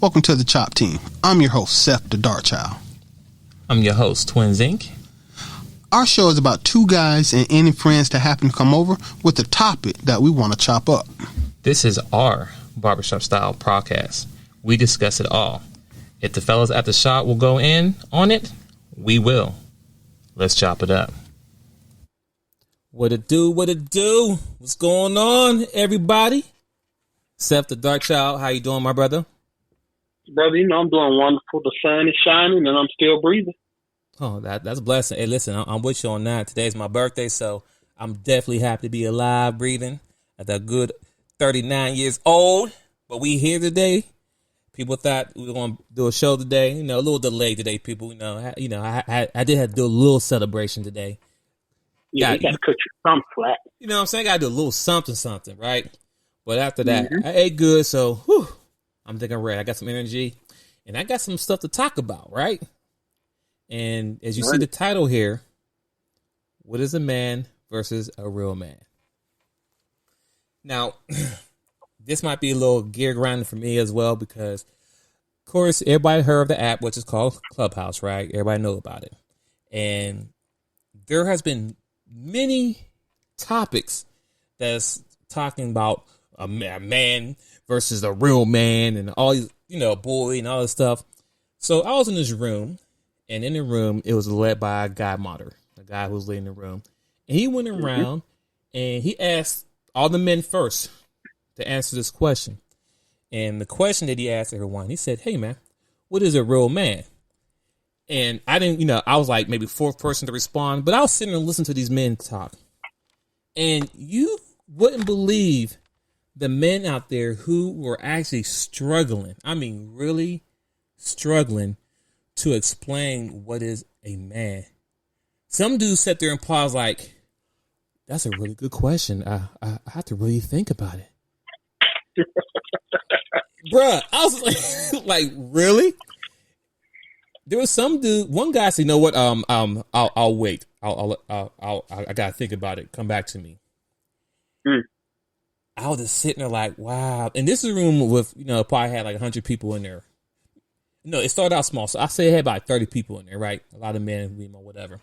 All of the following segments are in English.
Welcome to the Chop Team. I'm your host, Seth the Dark Child. I'm your host, Twins Inc. Our show is about two guys and any friends that happen to come over with a topic that we want to chop up. This is our Barbershop style podcast. We discuss it all. If the fellas at the shop will go in on it, we will. Let's chop it up. What it do? What's going on, everybody? Seth the Dark Child, how you doing, my brother? Brother, you know, I'm doing wonderful. The sun is shining and I'm still breathing. Oh, that's a blessing. Hey, listen, I'm with you on that. Today's my birthday, so I'm definitely happy to be alive, breathing at a good 39 years old. But we here today. People thought we were going to do a show today. You know, a little delay today, people. I did have to do a little celebration today. Yeah, you got to cut your thumb flat. You know what I'm saying? I got to do a little something, right? But after that, I ate good, so I'm thinking I'm ready. I got some energy, and I got some stuff to talk about, right? And as you see the title here, what is a man versus a real man? Now, this might be a little gear grinding for me as well because, of course, everybody heard of the app, which is called Clubhouse, right? Everybody know about it. And there has been many topics that's talking about a man versus a real man and all these, boy and all this stuff. So I was in this room, and in the room, it was led by a godmother, a guy who was leading the room. And he went around and he asked all the men first to answer this question. And the question that he asked everyone, he said, hey, man, what is a real man? And I didn't, I was like maybe fourth person to respond, but I was sitting and listening to these men talk. And you wouldn't believe the men out there who were actually struggling. I mean, really struggling to explain what is a man. Some dudes sat there and pause like, that's a really good question. I have to really think about it. Bruh, I was like, really? There was some dude, one guy said, you know what? I'll wait. I gotta think about it. Come back to me. I was just sitting there like, wow. And this is a room with, probably had like 100 people in there. No, it started out small. So I say it had about 30 people in there, right? A lot of men, women, whatever.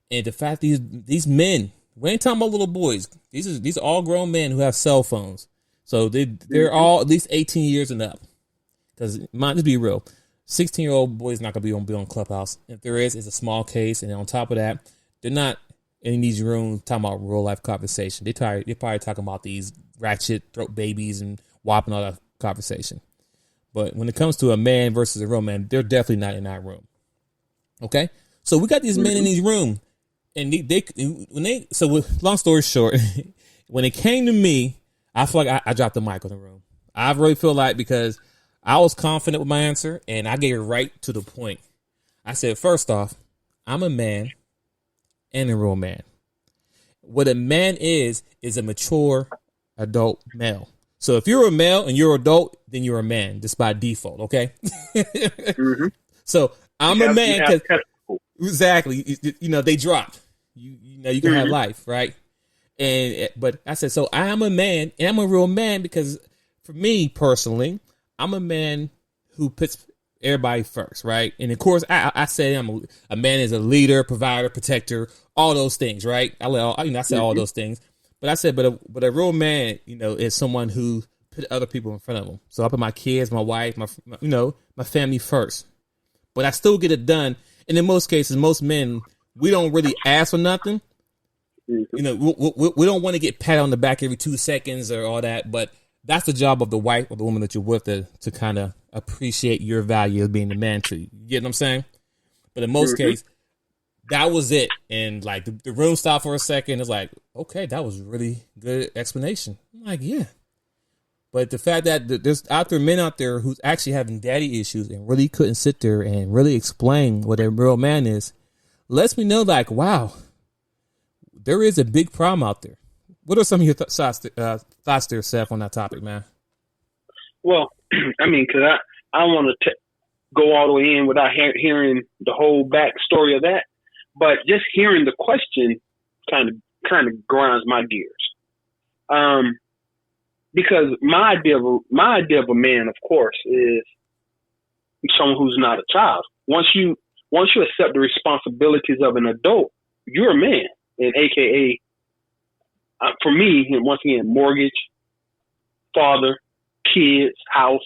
And the fact these men, we ain't talking about little boys. These are all grown men who have cell phones. So they're all at least 18 years and up. Because, mind just be real, 16-year-old boy is not going to be on Clubhouse. If there is, it's a small case. And on top of that, they're not in these rooms talking about real life conversation. They're probably talking about these ratchet throat babies and whopping all that conversation. But when it comes to a man versus a real man, they're definitely not in that room. Okay? So we got these men in these rooms. And long story short, when it came to me, I feel like I dropped the mic on the room. I really feel like because I was confident with my answer and I gave it right to the point. I said, first off, I'm a man and a real man. What a man is a mature adult male. So if you're a male and you're adult, then you're a man just by default. Okay. So I'm a man because exactly, they dropped. You can have life, right? But I said, so I am a man and I'm a real man because for me personally, I'm a man who puts everybody first, right? And of course, I say a man is a leader, provider, protector, all those things, right? I said all those things, but I said, but a real man, is someone who put other people in front of them. So I put my kids, my wife, my family first. But I still get it done. And in most cases, most men, we don't really ask for nothing. We don't want to get patted on the back every 2 seconds or all that. But that's the job of the wife or the woman that you're with to kind of appreciate your value of being the man to you. You get what I'm saying? But in most cases, that was it. And like the room stopped for a second. It's like, okay, that was really good explanation. I'm like, yeah. But the fact that there's men out there who's actually having daddy issues and really couldn't sit there and really explain what a real man is, lets me know like, wow, there is a big problem out there. What are some of your thoughts there, Seth, on that topic, man? Well, I mean, because I want to go all the way in without hearing the whole backstory of that. But just hearing the question kind of grinds my gears. Because my idea of a man, of course, is someone who's not a child. Once you accept the responsibilities of an adult, you're a man. And AKA, for me, and once again, mortgage, father, kids, house,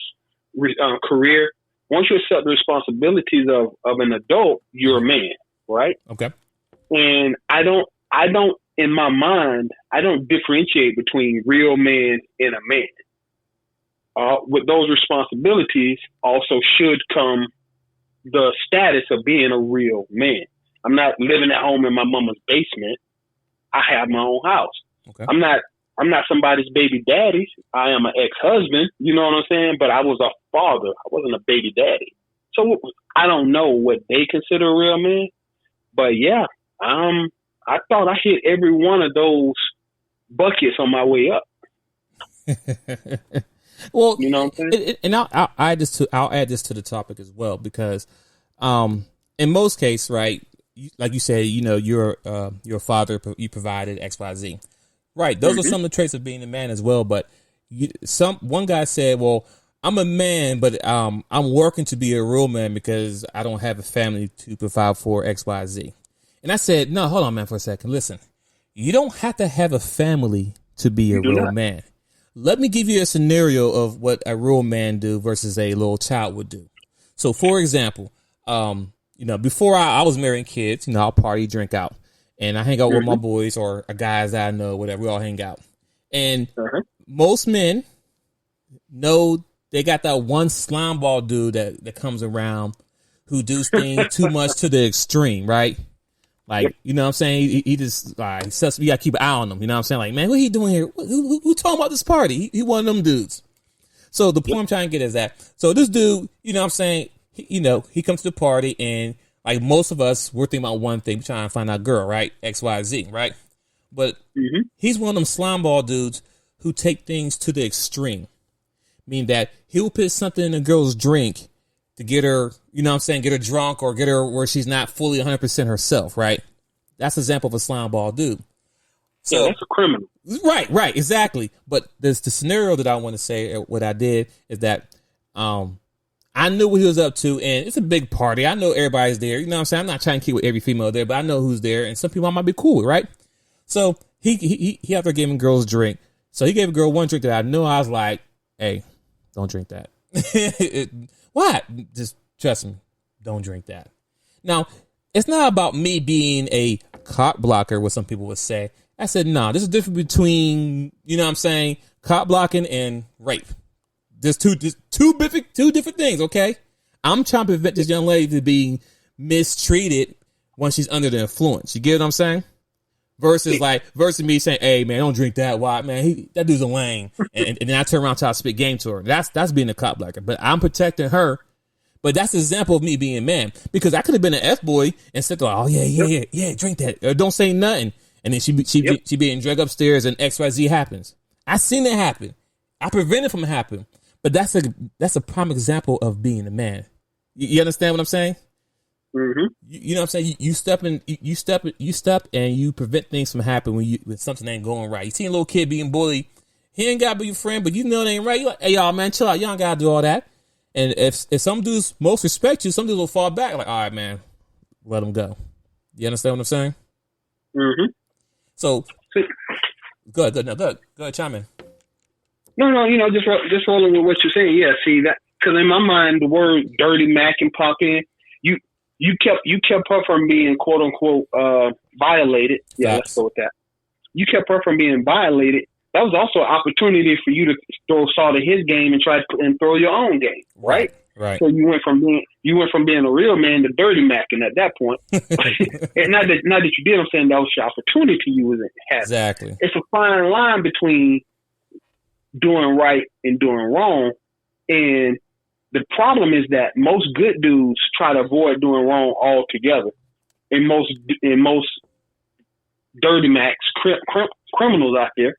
career. Once you accept the responsibilities of an adult, you're a man, right? Okay. And I don't, in my mind, I don't differentiate between real man and a man. With those responsibilities also should come the status of being a real man. I'm not living at home in my mama's basement. I have my own house. Okay. I'm not somebody's baby daddy. I am an ex-husband. You know what I'm saying? But I was a father. I wasn't a baby daddy. So I don't know what they consider a real man. But yeah, I thought I hit every one of those buckets on my way up. Well, you know what I'm saying? And I'll add this to the topic as well, because in most cases, right, like you said, you know, you're a father, you provided XYZ. Right. Those are some of the traits of being a man as well. But one guy said, well, I'm a man, but I'm working to be a real man because I don't have a family to provide for XYZ. And I said, no, hold on, man, for a second. Listen, you don't have to have a family to be a real man. Let me give you a scenario of what a real man do versus a little child would do. So, for example, you know, before I was marrying kids, you know, I'll party, drink out. And I hang out with my boys or guys that I know, whatever. We all hang out. And most men know they got that one slime ball dude that comes around who does things too much to the extreme, right? Like, you know what I'm saying? He just, like, you got to keep an eye on him. You know what I'm saying? Like, man, what he doing here? Who talking about this party? He one of them dudes. So the point I'm trying to get is that, so this dude, you know what I'm saying? He comes to the party and, like most of us, we're thinking about one thing. We're trying to find our girl, right? XYZ, right? But he's one of them slime ball dudes who take things to the extreme. Meaning that he'll put something in a girl's drink to get her, you know what I'm saying, get her drunk or get her where she's not fully 100% herself, right? That's an example of a slime ball dude. So yeah, that's a criminal. Right, exactly. But there's the scenario that I want to say, what I did is that I knew what he was up to, and it's a big party. I know everybody's there. You know what I'm saying? I'm not trying to keep with every female there, but I know who's there, and some people I might be cool with, right? So he after giving girls a drink. So he gave a girl one drink that I knew. I was like, hey, don't drink that. What? Just trust me. Don't drink that. Now, it's not about me being a cock blocker, what some people would say. I said, no, there's a difference between, you know what I'm saying, cock blocking and rape. There's two different things, okay? I'm trying to prevent this young lady from being mistreated when she's under the influence. You get what I'm saying? Versus me saying, hey, man, don't drink that. Why, man? That dude's a lame. And then I turn around and try to spit game to her. That's being a cop blocker. But I'm protecting her. But that's an example of me being a man. Because I could have been an F-boy and said, oh, yeah, drink that. Or don't say nothing. And then she being dragged upstairs and XYZ happens. I seen that happen. I prevented it from happening. But that's a prime example of being a man. You understand what I'm saying? Mm-hmm. You know what I'm saying? You step and you prevent things from happening when something ain't going right. You see a little kid being bullied. He ain't got to be your friend, but you know it ain't right. You like, hey, y'all, man, chill out. Y'all don't got to do all that. And if some dudes most respect you, some dudes will fall back. Like, all right, man, let them go. You understand what I'm saying? Mm-hmm. So, go ahead, chime in. No, just rolling with what you're saying. Yeah, see that, because in my mind, the word dirty Mac and popping, you kept her from being quote unquote violated. Yeah, Facts. let's go with that. You kept her from being violated. That was also an opportunity for you to throw salt in his game and try to throw your own game, right? Right. So you went from being a real man to dirty Macking at that point. And not that you did. I'm saying that was your opportunity you was having. Exactly. It's a fine line between doing right and doing wrong, and the problem is that most good dudes try to avoid doing wrong altogether, and most dirty Macs, criminals out there,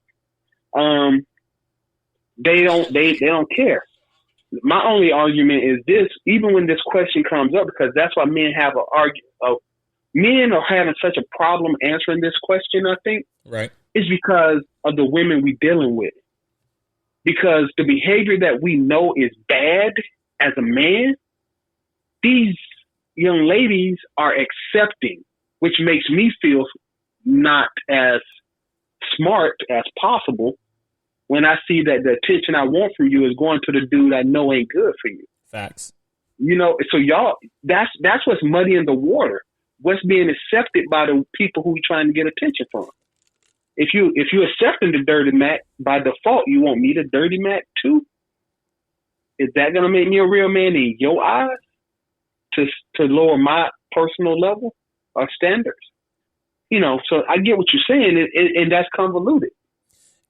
they don't care. My only argument is this: even when this question comes up, because that's why men have men are having such a problem answering this question. I think right is because of the women we dealing with. Because the behavior that we know is bad as a man these young ladies are accepting, which makes me feel not as smart as possible when I see that the attention I want from you is going to the dude I know ain't good for you. Facts. You know, so y'all, that's what's muddying the water. What's being accepted by the people who you're trying to get attention from. If you accepting the dirty Mac, by default, you want me to dirty Mac too? Is that going to make me a real man in your eyes to lower my personal level or standards? You know, so I get what you're saying, and that's convoluted.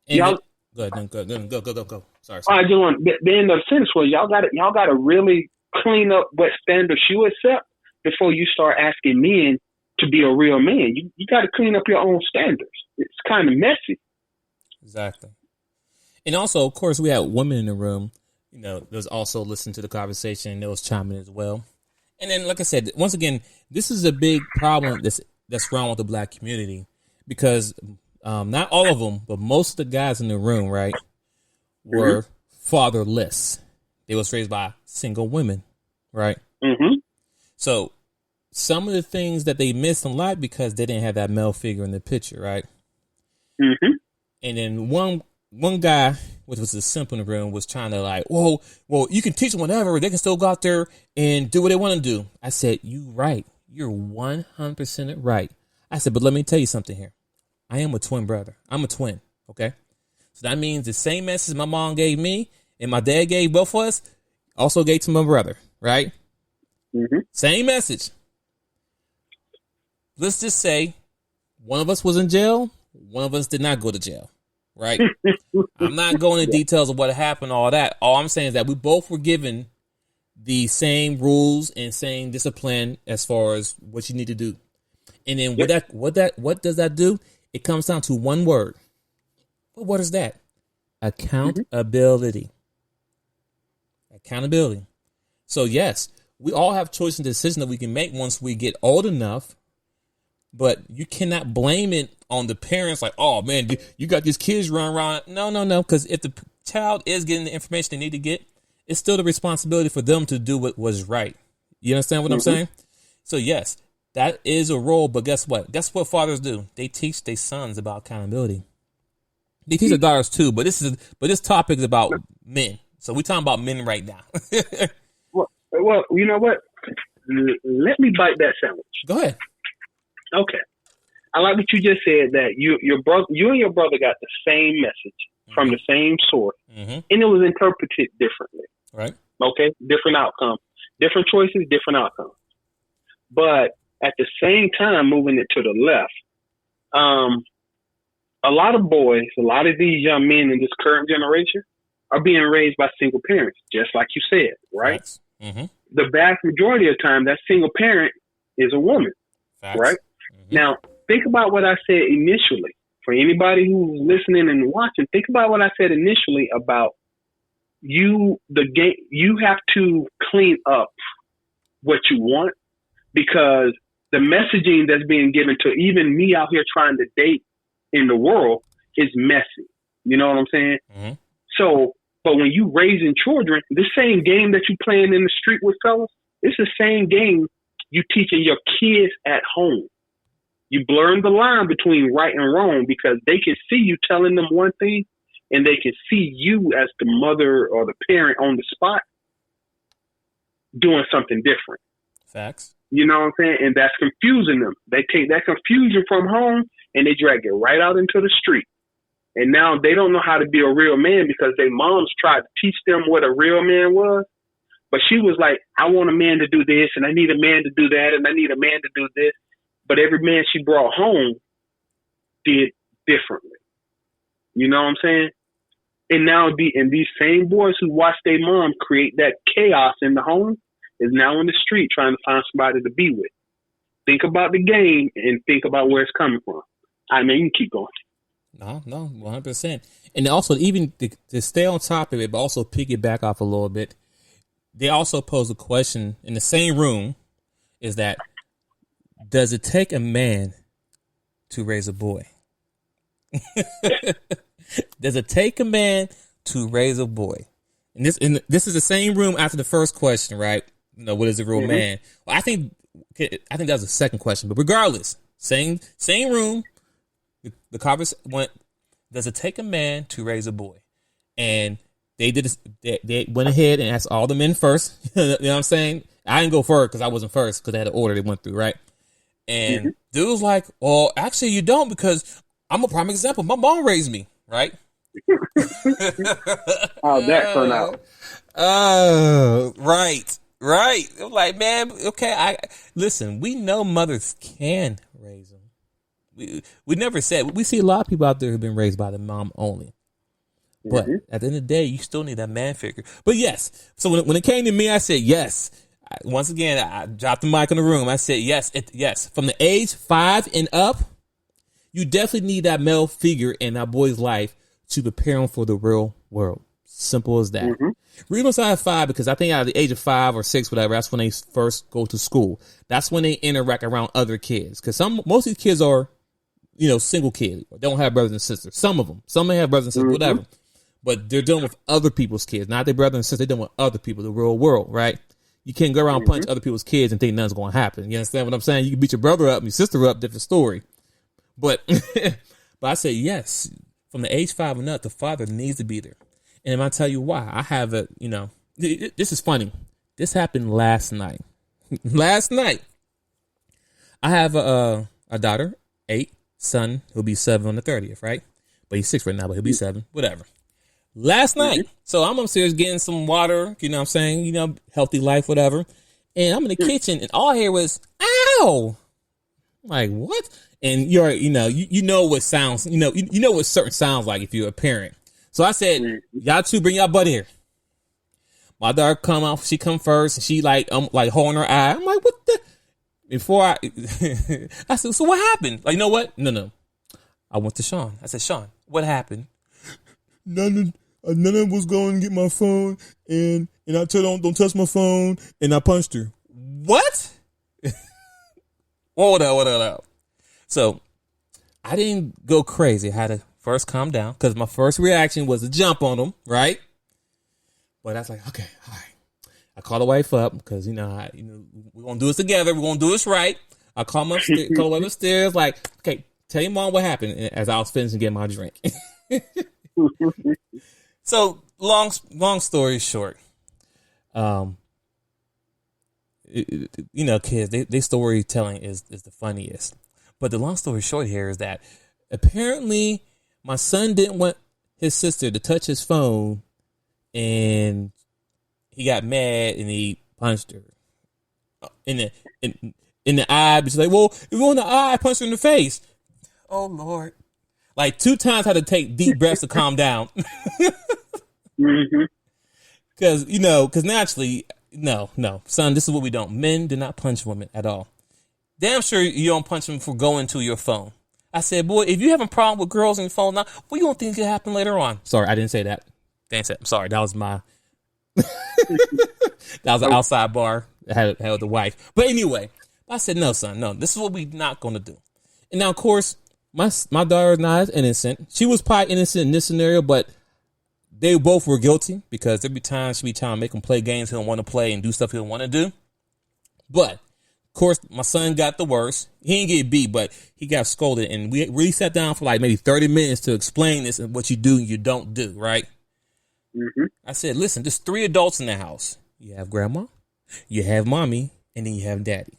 And y'all, go ahead, go. Sorry. I just want the end of the sentence was y'all got to really clean up what standards you accept before you start asking men to be a real man. You got to clean up your own standards. It's kind of messy. Exactly. And also, of course, we had women in the room. You know, those also listening to the conversation and those chiming as well. And then, like I said, once again, this is a big problem that's wrong with the black community because not all of them, but most of the guys in the room, right, were fatherless. They was raised by single women, right? Mm-hmm. So some of the things that they missed in life because they didn't have that male figure in the picture, right? Mm-hmm. And then one guy, which was a simple in the room, was trying to like, well, you can teach them whatever. They can still go out there and do what they want to do. I said, you right. You're 100% right. I said, but let me tell you something here. I am a twin brother. I'm a twin. Okay. So that means the same message my mom gave me and my dad gave both of us also gave to my brother. Right. Mm-hmm. Same message. Let's just say one of us was in jail. One of us did not go to jail. Right. I'm not going into details of what happened, all that. All I'm saying is that we both were given the same rules and same discipline as far as what you need to do. And then what does that do? It comes down to one word. But what is that? Accountability. Accountability. So yes, we all have choice and decision that we can make once we get old enough. But you cannot blame it on the parents like, oh, man, you got these kids running around. No. Because if the child is getting the information they need to get, it's still the responsibility for them to do what was right. You understand what I'm saying? So, yes, that is a role. But guess what? Guess what fathers do? They teach their sons about accountability. They teach their daughters, too. But this topic is about men. So we're talking about men right now. well, you know what? Let me bite that sandwich. Go ahead. Okay. I like what you just said, that you and your brother got the same message from the same source, and it was interpreted differently. Right. Okay? Different outcome. Different choices, different outcomes. But at the same time, moving it to the left, a lot of boys, a lot of these young men in this current generation are being raised by single parents, just like you said, right? Mm-hmm. The vast majority of the time, that single parent is a woman, Facts. right? Now, think about what I said initially. For anybody who's listening and watching, think about what I said initially about you have to clean up what you want, because the messaging that's being given to even me out here trying to date in the world is messy. You know what I'm saying? Mm-hmm. So, but when you raising children, this same game that you playing in the street with fellas, it's the same game you teaching your kids at home. You blurring the line between right and wrong because they can see you telling them one thing and they can see you as the mother or the parent on the spot doing something different. Facts. You know what I'm saying? And that's confusing them. They take that confusion from home and they drag it right out into the street. And now they don't know how to be a real man because their moms tried to teach them what a real man was. But she was like, I want a man to do this and I need a man to do that and I need a man to do this. But every man she brought home did differently. You know what I'm saying? And now these same boys who watch their mom create that chaos in the home is now in the street trying to find somebody to be with. Think about the game and think about where it's coming from. I mean, you can keep going. No, 100%. And also, even to stay on top of it, but also piggyback off a little bit, they also pose a question in the same room, is that, does it take a man to raise a boy? Does it take a man to raise a boy? And this is the same room after the first question, right? what is a real man? Well, I think that was the second question, but regardless, same room. The conversation went, does it take a man to raise a boy? And they did this, they went ahead and asked all the men first. You know what I'm saying? I didn't go first because I wasn't first because they had an order they went through, right? And dude was like, well, actually you don't, because I'm a prime example. My mom raised me, right? How'd that turn out? Oh, right. I'm like, man, okay, listen, we know mothers can raise them. We never said, we see a lot of people out there who've been raised by the mom only. But at the end of the day, you still need that man figure. But yes, so when it came to me, I said yes. Once again, I dropped the mic in the room. I said yes. From the age 5 and up, you definitely need that male figure in that boy's life to prepare him for the real world. Simple as that. Reason why I have 5, because I think out of the age of 5 or 6, whatever, that's when they first go to school. That's when they interact around other kids. Because most of these kids are, single kids. They don't have brothers and sisters. Some of them. Some may have brothers and sisters, whatever. But they're dealing with other people's kids, not their brothers and sisters. They're dealing with other people, the real world, right? You can't go around and punch other people's kids and think nothing's going to happen. You understand what I'm saying? You can beat your brother up and your sister up, different story. But I say yes. From the age 5 and up, the father needs to be there. And I'll tell you why. I have this is funny. This happened last night. Last night. I have a daughter, 8, son, who'll be 7 on the 30th, right? But he's 6 right now, but he'll be 7, whatever. Last night, so I'm upstairs getting some water, you know what I'm saying, healthy life, whatever. And I'm in the kitchen, and all I hear was, ow! I'm like, what? And you know what sounds, you know what certain sounds like if you're a parent. So I said, y'all two bring y'all butt here. My daughter come out, she come first, and she I'm holding her eye. I'm like, what the? Before I said, so what happened? Like, you know what? No. I went to Sean. I said, Sean, what happened? None was going to get my phone, and I told her don't touch my phone, and I punched her. What? Hold up. So I didn't go crazy. I had to first calm down because my first reaction was to jump on him, right? But I was like, okay, all right. I called the wife up because we're gonna do this together. We're gonna do this right. I called my call her upstairs, like, okay, tell your mom what happened. As I was finishing getting my drink. So long story short, kids, they storytelling is the funniest. But the long story short here is that apparently my son didn't want his sister to touch his phone, and he got mad and he punched her in the eye. But she's like, well, if you want the eye, I punched her in the face. Oh Lord! Like 2 times, I had to take deep breaths to calm down. Because naturally, no, son, this is what we don't. Men do not punch women at all. Damn sure you don't punch them for going to your phone. I said, boy, if you have a problem with girls on your phone now, what do you think could happen later on? Sorry, I didn't say that. I'm sorry, that was my that was an outside bar I had with the wife. But anyway, I said, no, son, no, this is what we're not going to do. And now, of course, my daughter is not as innocent. She was probably innocent in this scenario, but they both were guilty because there'd be times she'd be trying to make him play games he don't want to play and do stuff he don't want to do. But, of course, my son got the worst. He didn't get beat, but he got scolded. And we really sat down for like maybe 30 minutes to explain this and what you do and you don't do, right? I said, listen, there's 3 adults in the house. You have grandma, you have mommy, and then you have daddy.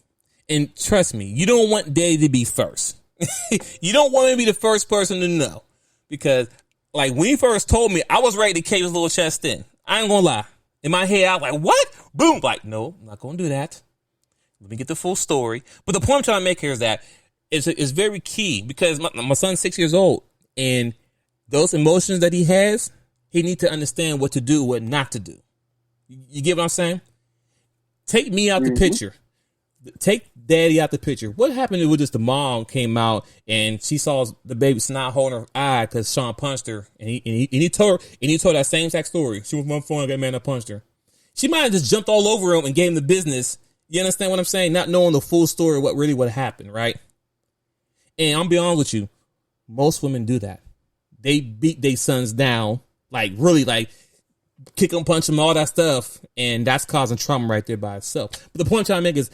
And trust me, you don't want daddy to be first. You don't want him to be the first person to know. Because, like, when he first told me, I was ready to cave his little chest in. I ain't gonna lie. In my head, I was like, what? Boom. Like, no, I'm not gonna do that. Let me get the full story. But the point I'm trying to make here is that it's very key because my son's 6 years old. And those emotions that he has, he needs to understand what to do, what not to do. You get what I'm saying? Take me out the picture. Take daddy out the picture. What happened if just the mom came out and she saw the baby snot holding her eye because Sean punched her, and he told her that same exact story. She was on my phone and got man that punched her. She might have just jumped all over him and gave him the business. You understand what I'm saying? Not knowing the full story of what really would happen, right? And I'm be honest with you, most women do that. They beat their sons down, like really, like kick them, punch them, all that stuff, and that's causing trauma right there by itself. But the point I'm trying to make is,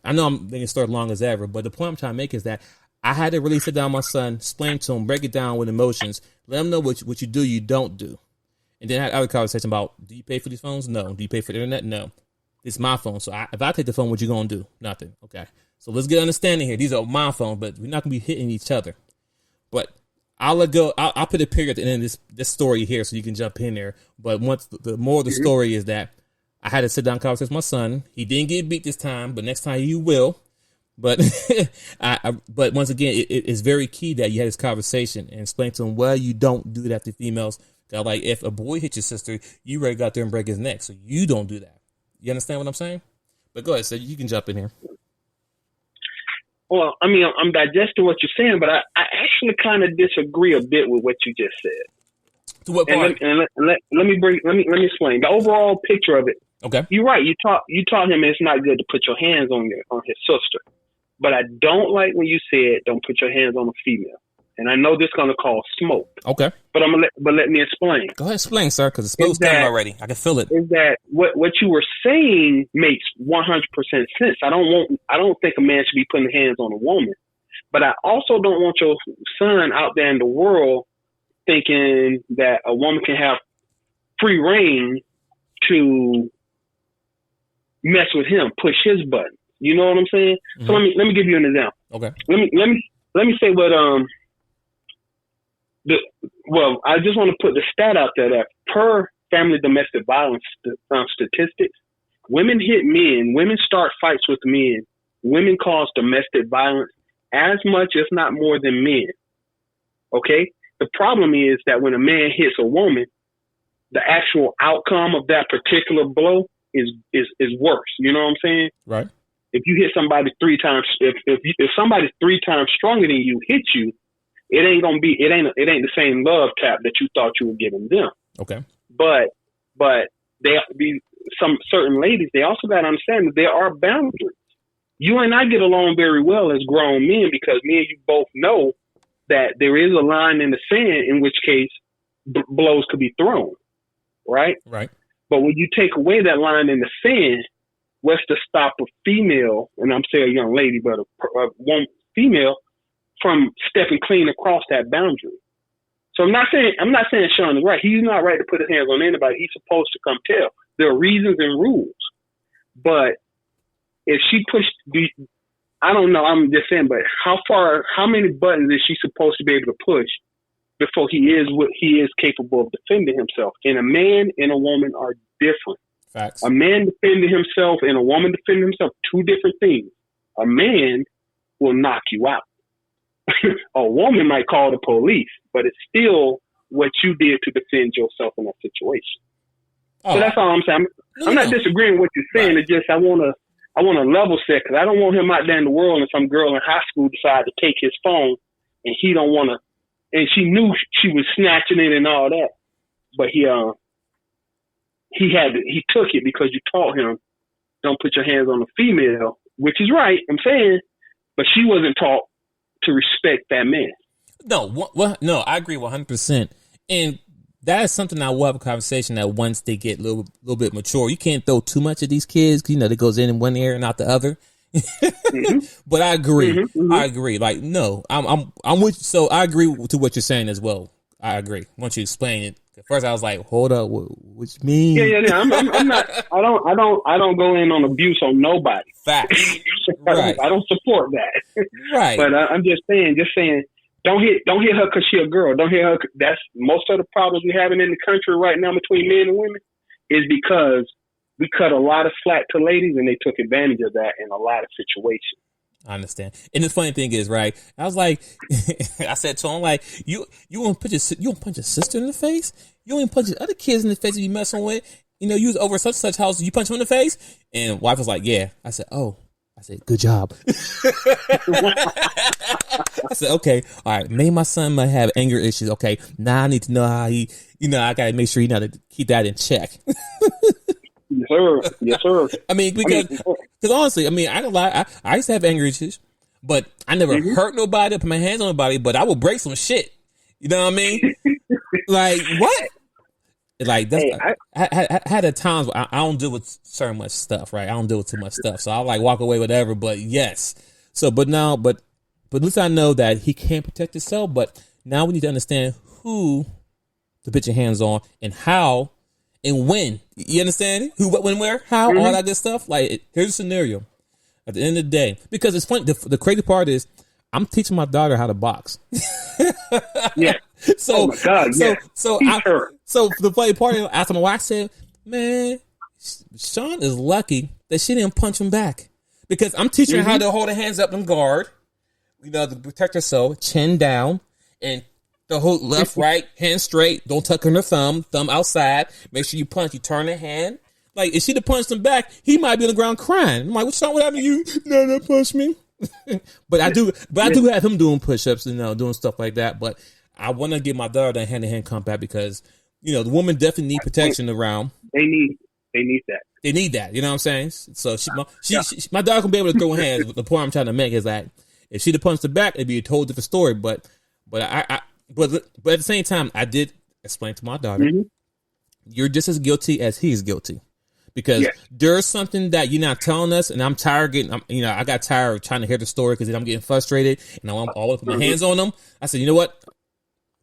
I know I'm making the story long as ever, but the point I'm trying to make is that I had to really sit down with my son, explain to him, break it down with emotions, let him know what you do, you don't do. And then I had other conversation about, do you pay for these phones? No. Do you pay for the internet? No. It's my phone. So if I take the phone, what you going to do? Nothing. Okay. So let's get understanding here. These are my phones, but we're not going to be hitting each other. But I'll let go. I'll put a period at the end of this story here so you can jump in there. But once the more of the story is that I had to sit down and converse with my son. He didn't get beat this time, but next time he will. But but once again, it's very key that you had this conversation and explain to him, well, you don't do that to females. Like if a boy hits your sister, you ready to go out there and break his neck. So you don't do that. You understand what I'm saying? But go ahead, so you can jump in here. Well, I mean, I'm digesting what you're saying, but I actually kind of disagree a bit with what you just said. To what part? Let me explain the overall picture of it. Okay, you're right. You taught him it's not good to put your hands on his sister, but I don't like when you said don't put your hands on a female. And I know this is going to cause smoke. Okay. But let me explain. Go ahead, explain, sir, because the smoke's coming already. I can feel it. Is that what you were saying makes 100% sense. I don't think a man should be putting hands on a woman. But I also don't want your son out there in the world thinking that a woman can have free reign to mess with him, push his button. You know what I'm saying? Mm-hmm. So let me give you an example. Okay. Let me say what I just want to put the stat out there that per family domestic violence statistics, women hit men, women start fights with men, women cause domestic violence as much, if not more, than men. Okay? The problem is that when a man hits a woman, the actual outcome of that particular blow is worse. You know what I'm saying? Right. If you hit somebody 3 times, if somebody's 3 times stronger than you hit you, it ain't the same love tap that you thought you were giving them. Okay. But some certain ladies, they also got to understand that there are boundaries. You and I get along very well as grown men because me and you both know that there is a line in the sand in which case blows could be thrown. Right? Right. But when you take away that line in the sand, what's to stop a female, and I'm saying a young lady, but a female, from stepping clean across that boundary? So I'm not saying Sean is right. He's not right to put his hands on anybody. He's supposed to come tell. There are reasons and rules. But if she pushed I don't know, I'm just saying, but how many buttons is she supposed to be able to push before he is capable of defending himself? And a man and a woman are different. Facts. A man defending himself and a woman defending himself, 2 different things. A man will knock you out. A woman might call the police, but it's still what you did to defend yourself in that situation. Oh, so that's all I'm saying. I'm not disagreeing with what you're saying. Right. It's just I want to level set because I don't want him out there in the world and some girl in high school decide to take his phone and he don't want to. And she knew she was snatching it and all that, but he took it because you taught him don't put your hands on a female, which is right. I'm saying, but she wasn't taught to respect that man. No, I agree 100%. And that is something I will have a conversation that once they get a little bit mature, you can't throw too much at these kids because, it goes in one ear and out the other. Mm-hmm. But I agree. Mm-hmm, mm-hmm. I agree. Like, no, I'm with you. So I agree to what you're saying as well. I agree. Once you explain it, at first I was like, hold up, what you mean? Yeah. I'm not. I don't go in on abuse on nobody. Facts. Right. I don't support that. Right. But I'm just saying, don't hit her because she a girl. Don't hit her. That's most of the problems we're having in the country right now between men and women is because we cut a lot of slack to ladies and they took advantage of that in a lot of situations. I understand. And the funny thing is, right, I was like, I said to him, like, you won't punch your sister in the face? You won't punch your other kids in the face that you messing with? You was over such and such house, you punch them in the face? And wife was like, yeah. I said, good job. I said, okay, all right, maybe my son might have anger issues. Okay, now I need to know how he, I got to make sure he know to keep that in check. Yes, sir. I mean, because honestly, I don't lie. I used to have anger issues, but I never hurt nobody, put my hands on nobody, but I would break some shit. You know what I mean? Like, what? Like that's I had at times where I don't deal with certain much stuff, right? I don't deal with too much stuff, so I like walk away whatever. But yes, so but at least I know that he can't protect himself. But now we need to understand who to put your hands on and how and when. You understand? Who, what, when, where, how, all that good stuff. Like here's a scenario. At the end of the day, because it's funny. The crazy part is I'm teaching my daughter how to box. Yeah. So, oh my God, so the funny part is, after my wife said, "Man, Sean is lucky that she didn't punch him back," because I'm teaching her how to hold her hands up and guard, to protect herself, chin down, and the whole left, right, hand straight. Don't tuck in her thumb outside. Make sure you punch. You turn the hand. Like if she'd have punched him back, he might be on the ground crying. I'm like, "What's wrong? What happened to you? No, punch me." But I do have him doing push-ups, doing stuff like that. But I want to give my daughter that hand-to-hand combat because, the woman definitely need protection around. They need that. They need that. You know what I'm saying? So my daughter can be able to throw hands. The point I'm trying to make is that if she'd have punched her back, it'd be a totally different story. But at the same time, I did explain to my daughter, you're just as guilty as he's guilty. Because there's something that you're not telling us, and I'm tired I got tired of trying to hear the story because I'm getting frustrated, and I want to put my hands on them. I said, you know what?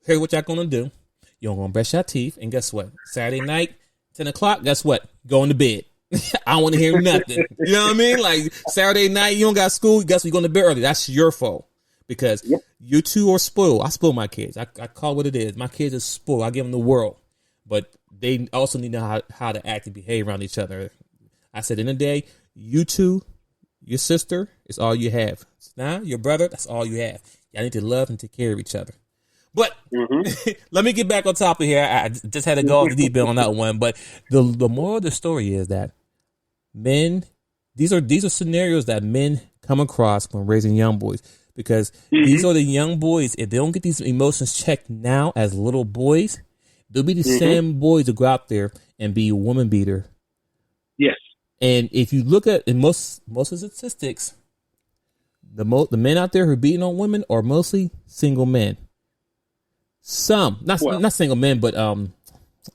Here's what y'all gonna do. You're gonna brush your teeth, and guess what? Saturday night, 10 o'clock, guess what? Going to bed. I don't want to hear nothing. You know what I mean? Like Saturday night, you don't got school. Guess what? You're going to bed early. That's your fault because you two are spoiled. I spoil my kids. I call it what it is. My kids are spoiled. I give them the world, but they also need to know how to act and behave around each other. I said, in the day, you two, your sister is all you have. Now, your brother, that's all you have. Y'all need to love and take care of each other. But let me get back on top of here. I just had to go off the deep end on that one. But the moral of the story is that men, these are scenarios that men come across when raising young boys. Because these are the young boys. If they don't get these emotions checked now as little boys, they'll be the same boys that go out there and be a woman beater. Yes. And if you look at in most of the statistics, the men out there who are beating on women are mostly single men. Some not single men, but I'm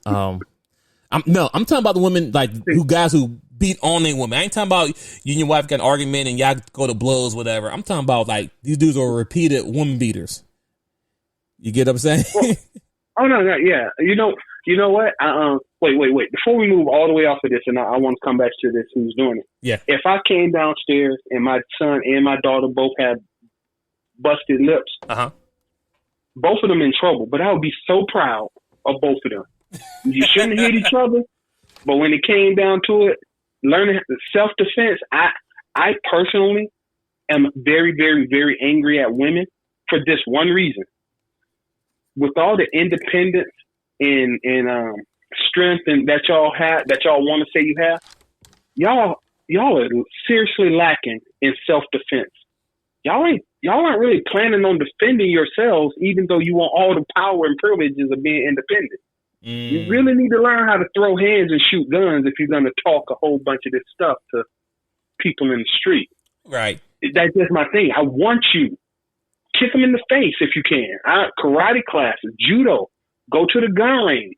talking about the women like guys who beat on a woman. I ain't talking about you and your wife got an argument and y'all go to blows, whatever. I'm talking about like these dudes are repeated woman beaters. You get what I'm saying? Oh no, yeah. You know what? Wait. Before we move all the way off of this, and I want to come back to this, who's doing it? Yeah. If I came downstairs and my son and my daughter both had busted lips, both of them in trouble, but I would be so proud of both of them. You shouldn't hit each other, but when it came down to it, learning self-defense, I personally am very, very, very angry at women for this one reason. With all the independence and strength and that y'all have, that y'all want to say you have, y'all are seriously lacking in self-defense. Y'all aren't really planning on defending yourselves, even though you want all the power and privileges of being independent. You really need to learn how to throw hands and shoot guns if you're going to talk a whole bunch of this stuff to people in the street. Right. That's just my thing. I want you. Kick them in the face if you can. Karate classes, judo, go to the gun range.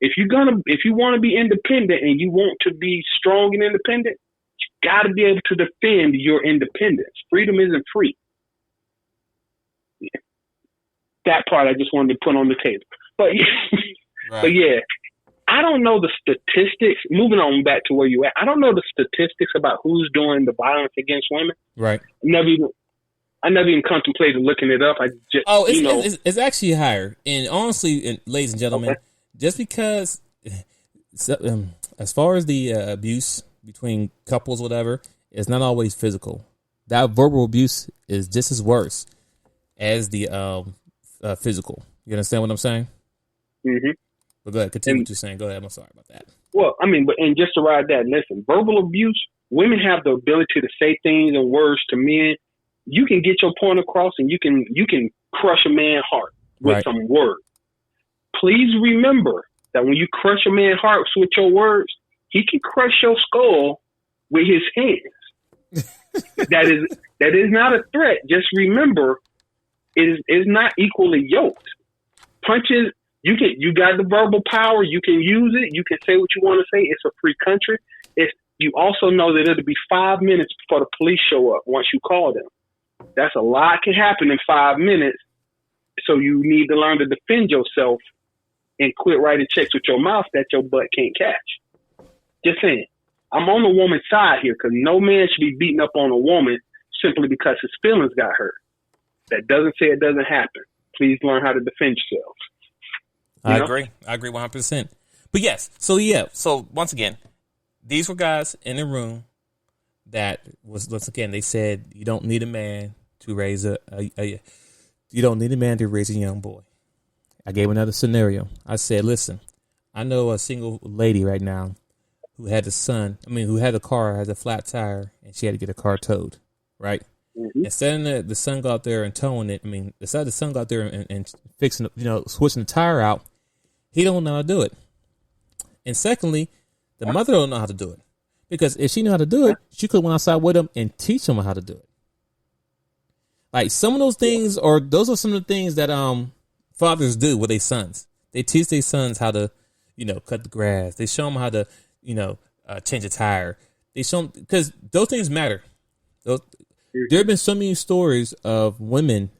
If you want to be independent and you want to be strong and independent, you got to be able to defend your independence. Freedom isn't free. Yeah. That part I just wanted to put on the table. But right. But yeah, I don't know the statistics. Moving on back to where you at, I don't know the statistics about who's doing the violence against women. Right. I never even contemplated looking it up. I just it's actually higher. And honestly, ladies and gentlemen, just because as far as the abuse between couples, whatever, it's not always physical. That verbal abuse is just as worse as the physical. You understand what I'm saying? Mm-hmm. But go ahead, continue what you're saying. Go ahead. I'm sorry about that. Well, and just to ride that, listen, verbal abuse, women have the ability to say things and words to men. You can get your point across and you can crush a man's heart with some words. Please remember that when you crush a man's heart with your words, he can crush your skull with his hands. That is not a threat. Just remember, it is not equally yoked. Punches You got the verbal power. You can use it. You can say what you want to say. It's a free country. You also know that it'll be 5 minutes before the police show up once you call them. That's a lot can happen in 5 minutes. So you need to learn to defend yourself and quit writing checks with your mouth that your butt can't catch. Just saying. I'm on the woman's side here because no man should be beating up on a woman simply because his feelings got hurt. That doesn't say it doesn't happen. Please learn how to defend yourself. I agree 100%. But yes, so once again, these were guys in the room that was, once again, they said you don't need a man to raise a young boy. I gave another scenario. I said, listen, I know a single lady right now who had who had a car, has a flat tire, and she had to get a car towed, right? Mm-hmm. Instead of the son go out there and towing it, instead of the son go out there and fixing, switching the tire out, he don't know how to do it. And secondly, the mother don't know how to do it. Because if she knew how to do it, she could went outside with him and teach him how to do it. Like some of those things, or those are some of the things that fathers do with their sons. They teach their sons how to, cut the grass. They show them how to, change a tire. They show them, because those things matter. There have been so many stories of women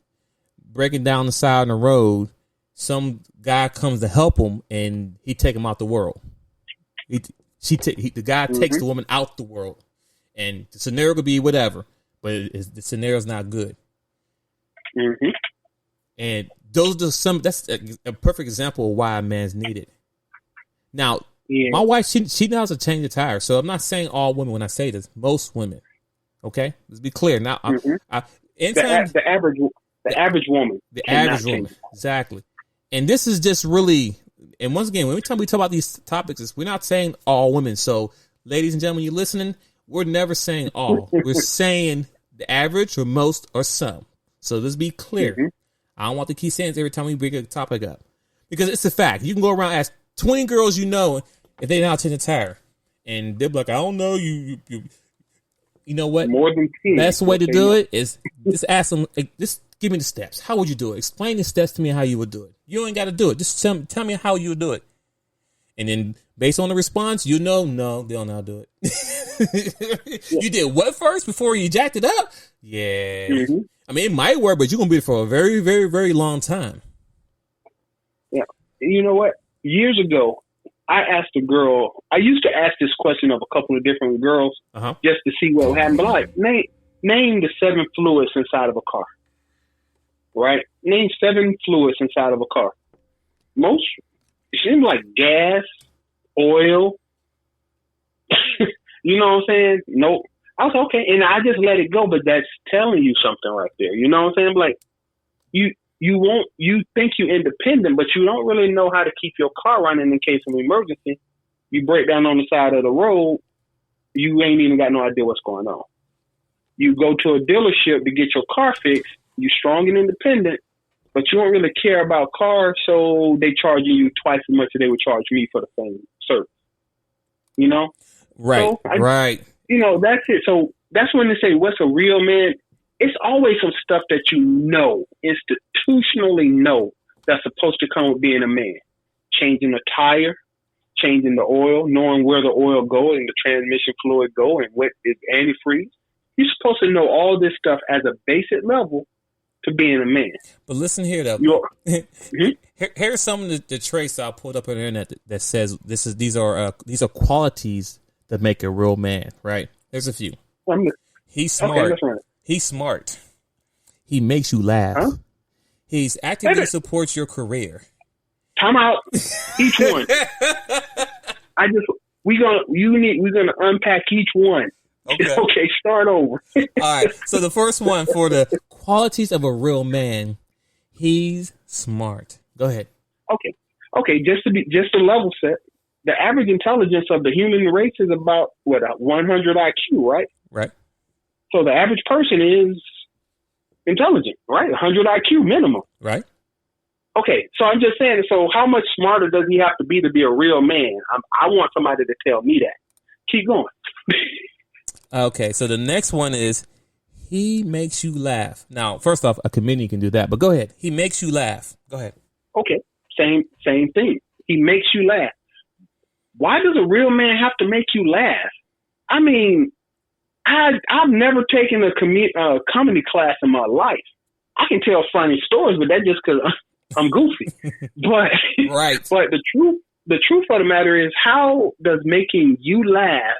breaking down the side of the road. Some guy comes to help them, and he take him out the world. The guy takes the woman out the world, and the scenario could be whatever, but the scenario's not good. Mm-hmm. And that's a perfect example of why a man's needed. Now, my wife, she knows how to change the tire, so I'm not saying all women when I say this. Most women, okay? Let's be clear. Now, the average woman, exactly. And this is just really. And once again, when we talk about these topics, we're not saying all women. So, ladies and gentlemen, you're listening. We're never saying all. We're saying the average or most or some. So let's be clear. Mm-hmm. I don't want to keep saying this every time we bring a topic up, because it's a fact. You can go around and ask 20 girls if they know how to change a tire, and they'll be like, "I don't know." You know what? More than 10. Best way to do it is just ask them. Just give me the steps. How would you do it? Explain the steps to me how you would do it. You ain't got to do it. Just tell me how you would do it. And then based on the response, no, they don't know how to do it. You did what first before you jacked it up? Yeah. Mm-hmm. It might work, but you're going to be there for a very, very, very long time. Yeah. You know what? Years ago, I asked a girl, I used to ask this question of a couple of different girls just to see what would happen. But like, name the 7 fluids inside of a car. Right? Name 7 fluids inside of a car. Most, it seems like gas, oil. You know what I'm saying? Nope. I was okay, and I just let it go, but that's telling you something right there. You know what I'm saying? Like, you think you're independent, but you don't really know how to keep your car running in case of emergency. You break down on the side of the road, you ain't even got no idea what's going on. You go to a dealership to get your car fixed. You're strong and independent, but you don't really care about cars, so they charging you twice as much as they would charge me for the same service. Right, right. That's it. So that's when they say, what's a real man? It's always some stuff that institutionally know, that's supposed to come with being a man. Changing the tire, changing the oil, knowing where the oil go and the transmission fluid go and what is antifreeze. You're supposed to know all this stuff as a basic level to being a man. But listen here, though. Here's some of the traits I pulled up on the internet that says these are qualities that make a real man. Right? There's a few. He's smart. Okay, he's smart. He makes you laugh. Huh? He's actively supports your career. Time out. Each one. We're gonna unpack each one. Okay, start over. All right. So the first one for the qualities of a real man, he's smart. Go ahead. Okay. Just to level set, the average intelligence of the human race is about 100 IQ, right? Right. So the average person is intelligent, right? 100 IQ minimum. Right. Okay. So I'm just saying. So how much smarter does he have to be a real man? I want somebody to tell me that. Keep going. Okay, so the next one is he makes you laugh. Now, first off, a comedian can do that, but go ahead. He makes you laugh. Go ahead. Okay. Same thing. He makes you laugh. Why does a real man have to make you laugh? I mean, I've never taken a comedy class in my life. I can tell funny stories, but that's just because I'm goofy. But right. But the truth of the matter is, how does making you laugh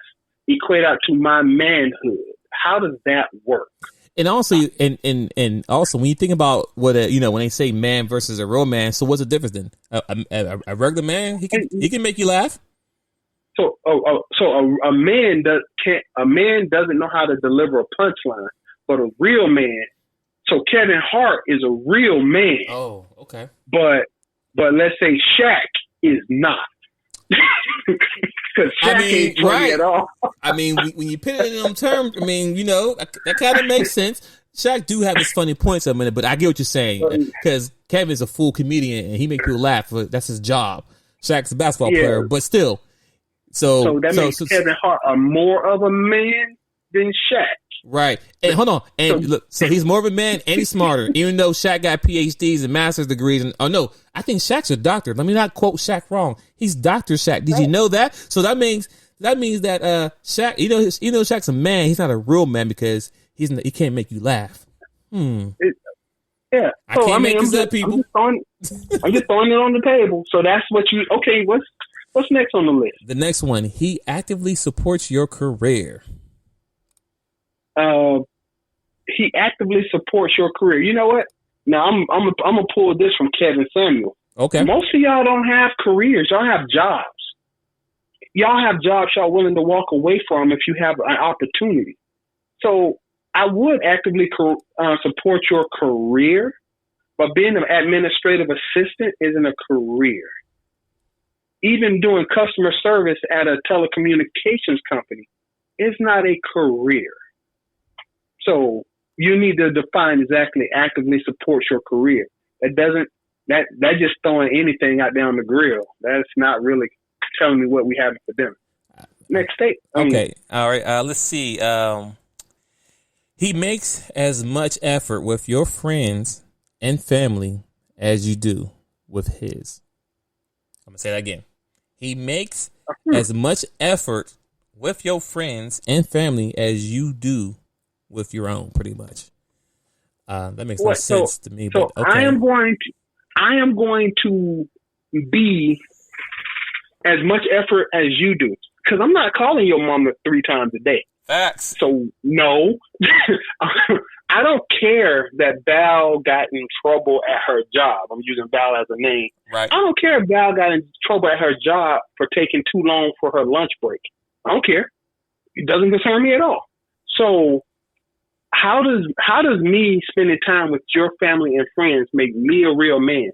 equate out to my manhood? How does that work? And also, and also, when you think about what when they say man versus a real man, so what's the difference then? A regular man, he can make you laugh. So a man doesn't know how to deliver a punchline, but a real man. So Kevin Hart is a real man. Oh, okay. But let's say Shaq is not. Because Shaq ain't funny at all. I mean, when you put it in them terms, I mean, that kind of makes sense. Shaq do have his funny points a minute, but I get what you're saying. Because Kevin's a full comedian and he makes people laugh. That's his job. Shaq's a basketball player, but still. So that makes Kevin Hart more of a man than Shaq. Right. And hold on. And look, so he's more of a man and he's smarter, even though Shaq got PhDs and master's degrees. And no, I think Shaq's a doctor. Let me not quote Shaq wrong. He's Dr. Shaq. Did you know that? So that means that Shaq, Shaq's a man. He's not a real man because he can't make you laugh. Yeah. I can't make this up, people. I'm just throwing it on the table. So that's what okay, what's next on the list? The next one, he actively supports your career. He actively supports your career. You know what? Now I'm gonna pull this from Kevin Samuel. Okay. Most of y'all don't have careers. Y'all have jobs. Y'all have jobs y'all willing to walk away from if you have an opportunity. So I would actively support your career, but being an administrative assistant isn't a career. Even doing customer service at a telecommunications company is not a career. So you need to define exactly actively support your career. That just throwing anything out there on the grill. That's not really telling me what we have for dinner. Next state. Okay. All right. Let's see. He makes as much effort with your friends and family as you do with his. I'm going to say that again. He makes as much effort with your friends and family as you do with your own, pretty much. That makes no sense to me. So but okay. I am going to be as much effort as you do, because I'm not calling your mama 3 times a day. Facts. So no, I don't care that Val got in trouble at her job. I'm using Val as a name. Right. I don't care if Val got in trouble at her job for taking too long for her lunch break. I don't care. It doesn't concern me at all. So how does me spending time with your family and friends make me a real man?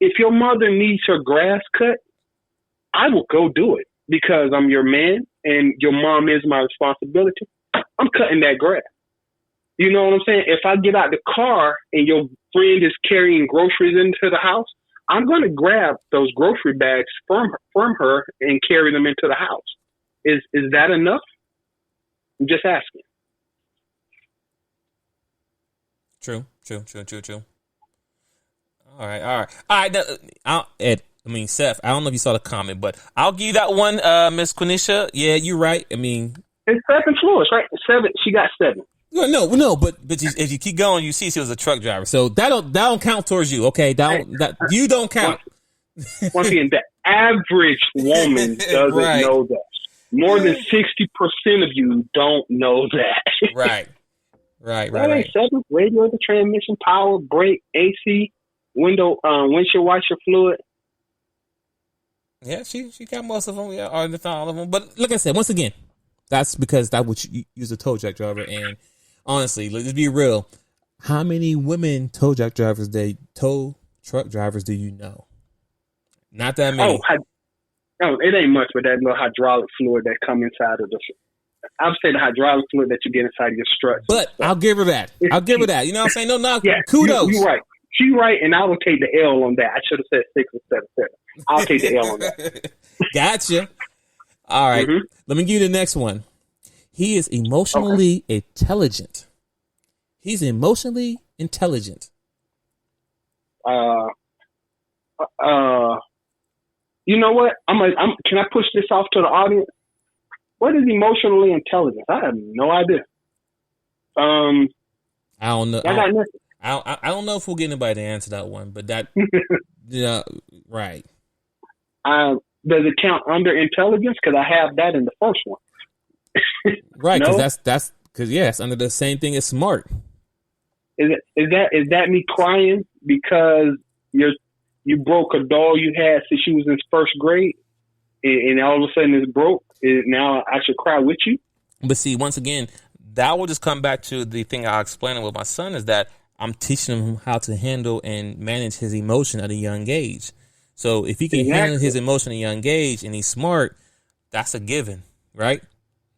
If your mother needs her grass cut, I will go do it because I'm your man and your mom is my responsibility. I'm cutting that grass. You know what I'm saying? If I get out the car and your friend is carrying groceries into the house, I'm going to grab those grocery bags from her and carry them into the house. Is that enough? I'm just asking. True. All right. Ed, Seth, I don't know if you saw the comment, but I'll give you that one, Miss Quenisha. Yeah, you're right. I mean, it's 7 floors, right? 7. She got 7. No, but if you keep going, you see she was a truck driver, so that don't count towards you. Okay, you don't count. Once again, the average woman doesn't know that. More than 60% of you don't know that. Right. 7, radio, the transmission, power, brake, AC, windshield washer fluid. Yeah, she got most of them. Yeah, or not all of them. But like I said, once again, that's because that would use a tow jack driver. And honestly, let's be real. How many women tow jack drivers, tow truck drivers do you know? Not that many. It ain't much, but that little hydraulic fluid that come inside of the. I would say the hydraulic fluid that you get inside of your struts. But I'll give her that. You know what I'm saying? No, yeah, kudos. You're right. She's right, and I will take the L on that. I should have said 6 instead of 7. I'll take the L on that. Gotcha. All right. Mm-hmm. Let me give you the next one. He is emotionally intelligent. He's emotionally intelligent. You know what? Can I push this off to the audience? What is emotionally intelligence? I have no idea. I don't know. I got nothing. I don't know if we'll get anybody to answer that one, but that, yeah, right. Does it count under intelligence? Because I have that in the first one. Right, No? because that's because yes, under the same thing as smart. Is that me crying because you broke a doll you had since you was in first grade, and all of a sudden it's broke? Now I should cry with you? But see, once again, that will just come back to the thing I explained with my son is that I'm teaching him how to handle and manage his emotion at a young age. So if he can handle his emotion at a young age and he's smart, that's a given, right?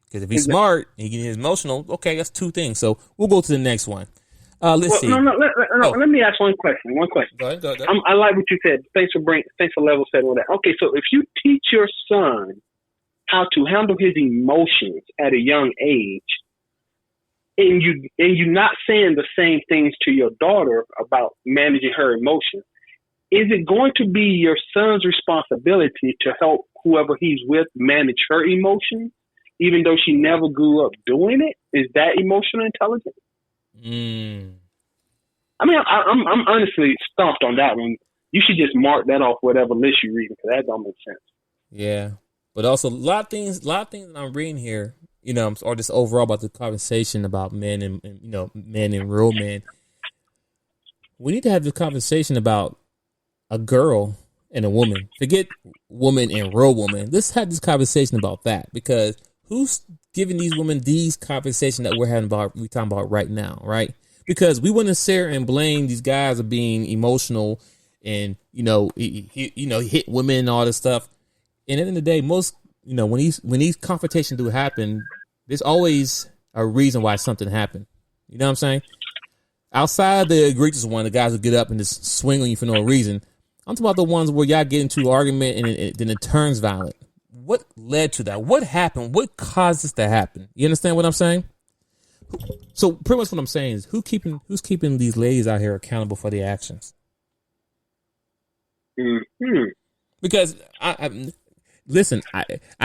Because if he's smart and he gets emotional, okay, that's two things. So we'll go to the next one. Let's see. No. Let me ask one question. Go ahead. I like what you said. Thanks for level setting with that. Okay, so if you teach your son how to handle his emotions at a young age, and you're not saying the same things to your daughter about managing her emotions, is it going to be your son's responsibility to help whoever he's with manage her emotions, even though she never grew up doing it? Is that emotional intelligence? I mean, I'm honestly stumped on that one. You should just mark that off whatever list you're reading, because that don't make sense. Yeah, but also a lot of things that I'm reading here, or just overall about the conversation about men and men and real men. We need to have this conversation about a girl and a woman. Forget woman and real woman. Let's have this conversation about that, because who's giving these women these conversations that we're talking about right now, right? Because we want to sit and blame these guys of being emotional and hit women and all this stuff. And at the end of the day, most when these confrontations do happen, there's always a reason why something happened. You know what I'm saying? Outside the egregious one, the guys will get up and just swing on you for no reason. I'm talking about the ones where y'all get into an argument and then it turns violent. What led to that? What happened? What caused this to happen? You understand what I'm saying? So pretty much what I'm saying is who's keeping these ladies out here accountable for their actions? Mm-hmm. Because I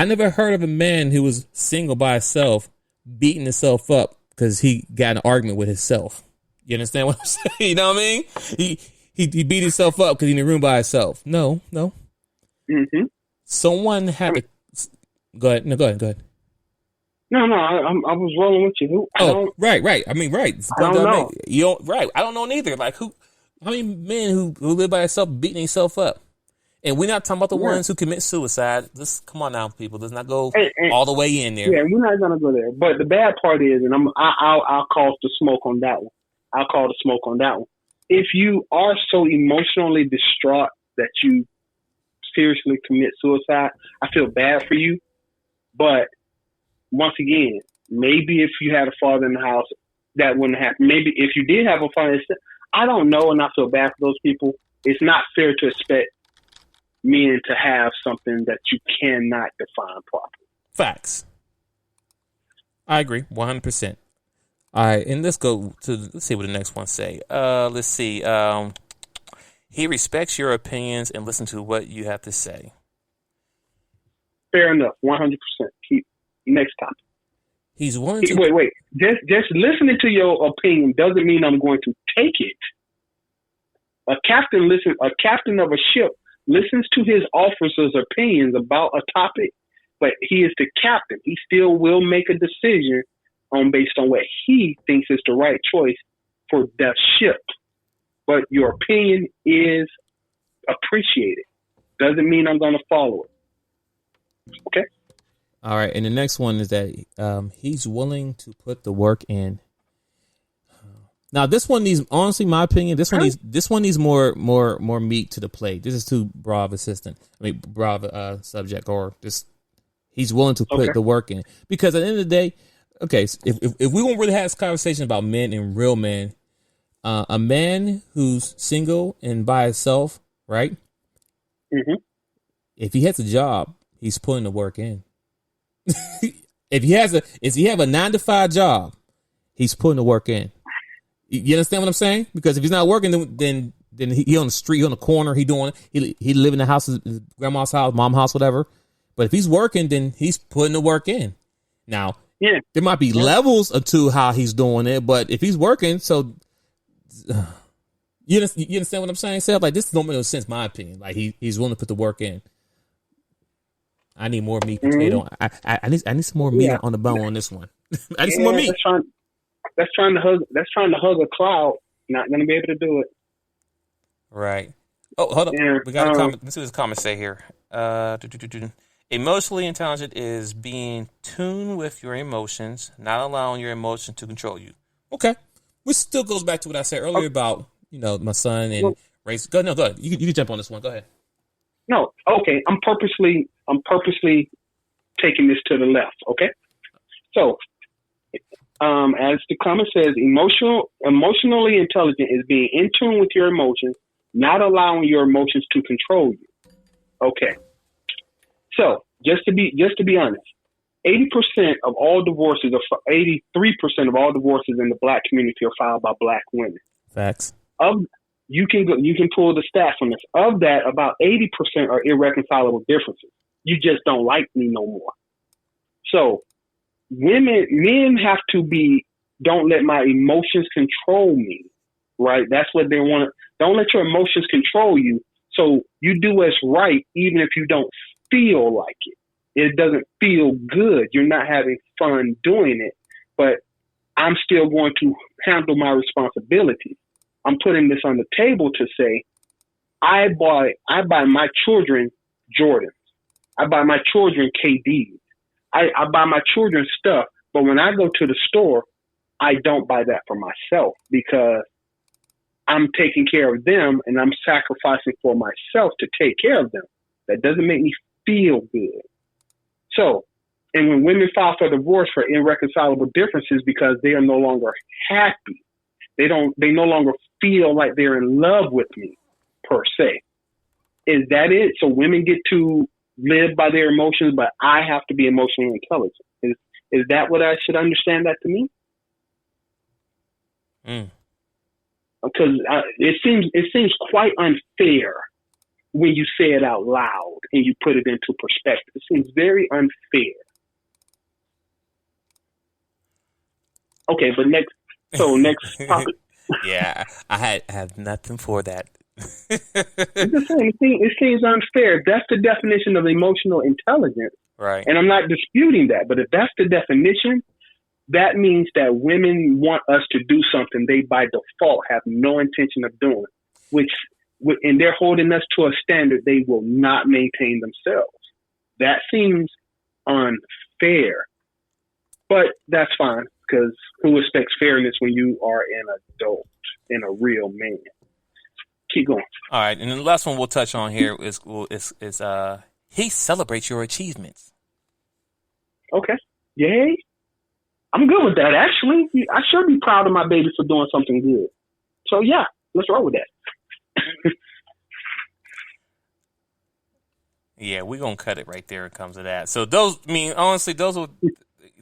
never heard of a man who was single by himself beating himself up because he got in an argument with himself. You understand what I'm saying? You know what I mean? He beat himself up because he's in the room by himself. No. Mm-hmm. Someone had to go ahead. No, go ahead. No, I was rolling with you. Right. I mean, right. I don't know. You don't, right. I don't know neither. Like how many men who live by themselves beating themselves up? And we're not talking about the ones who commit suicide. Just come on now, people. Let's not go all the way in there. Yeah, we're not gonna go there. But the bad part is, and I'll call the smoke on that one. I'll call the smoke on that one. If you are so emotionally distraught that you seriously commit suicide, I feel bad for you. But once again, maybe if you had a father in the house, that wouldn't happen. Maybe if you did have a father, I don't know, and I feel bad for those people. It's not fair to expect men to have something that you cannot define properly. Facts. I agree, 100%. All right, and let's see what the next one say. Let's see. He respects your opinions and listens to what you have to say. Fair enough, 100%. Keep next topic. He's willing to wait. Just listening to your opinion doesn't mean I'm going to take it. A captain of a ship listens to his officers' opinions about a topic, but he is the captain. He still will make a decision based on what he thinks is the right choice for the ship. But your opinion is appreciated. Doesn't mean I'm going to follow it. Okay? All right, and the next one is that he's willing to put the work in. Now, this one needs, honestly, my opinion, this one needs more meat to the plate. This is too broad of subject, or just he's willing to put the work in. Because at the end of the day, okay, so if we won't really have this conversation about men and real men, a man who's single and by himself, right? Mm-hmm. If he has a job, he's putting the work in. If he have a 9-to-5 job, he's putting the work in. You understand what I'm saying? Because if he's not working, then then he on the street, he on the corner, he live in the house, his grandma's house, mom's house, whatever. But if he's working, then he's putting the work in. Now, there might be levels to how he's doing it, but if he's working, so you understand what I'm saying, Seth? Like, this don't make no sense, in my opinion. Like, he's willing to put the work in. I need more meat, potato. I need some more meat on the bone on this one. I need some more meat. That's trying to hug a cloud. Not going to be able to do it. Right. Oh, hold up. Yeah, We got a comment. Let's see what this comment say here. Emotionally intelligent is being tuned with your emotions, not allowing your emotions to control you. Okay. Which still goes back to what I said earlier about, my son and race. Go ahead. You can jump on this one. Go ahead. No. Okay. I'm purposely taking this to the left. Okay. So, as the comment says, emotionally intelligent is being in tune with your emotions, not allowing your emotions to control you. Okay. So, just to be honest, 83% of all divorces in the Black community are filed by Black women. Facts. You can pull the stats on this. Of that, about 80% are irreconcilable differences. You just don't like me no more. So, men have to be, don't let my emotions control me, right? That's what they want. Don't let your emotions control you. So you do what's right, even if you don't feel like it. It doesn't feel good. You're not having fun doing it, but I'm still going to handle my responsibilities. I'm putting this on the table to say, I buy my children Jordans. I buy my children KDs. I buy my children stuff, but when I go to the store, I don't buy that for myself because I'm taking care of them and I'm sacrificing for myself to take care of them. That doesn't make me feel good. So, and when women file for divorce for irreconcilable differences because they are no longer happy, they no longer feel like they're in love with me, per se. Is that it? So women get to live by their emotions, but I have to be emotionally intelligent. Is that what I should understand that to mean? Because it seems quite unfair when you say it out loud and you put it into perspective. It seems very unfair. Okay, but next topic. Yeah, I have nothing for that. I'm just saying, it seems unfair. If that's the definition of emotional intelligence, right? And I'm not disputing that, but if that's the definition, that means that women want us to do something they by default have no intention of doing, and they're holding us to a standard they will not maintain themselves. That seems unfair, but that's fine because who expects fairness when you are an adult and a real man? Keep going. All right, and the last one we'll touch on here is he celebrates your achievements. Okay. Yay. I'm good with that, actually. I should be proud of my baby for doing something good. So, yeah, let's roll with that. Yeah, we're going to cut it right there when it comes to that. So, those are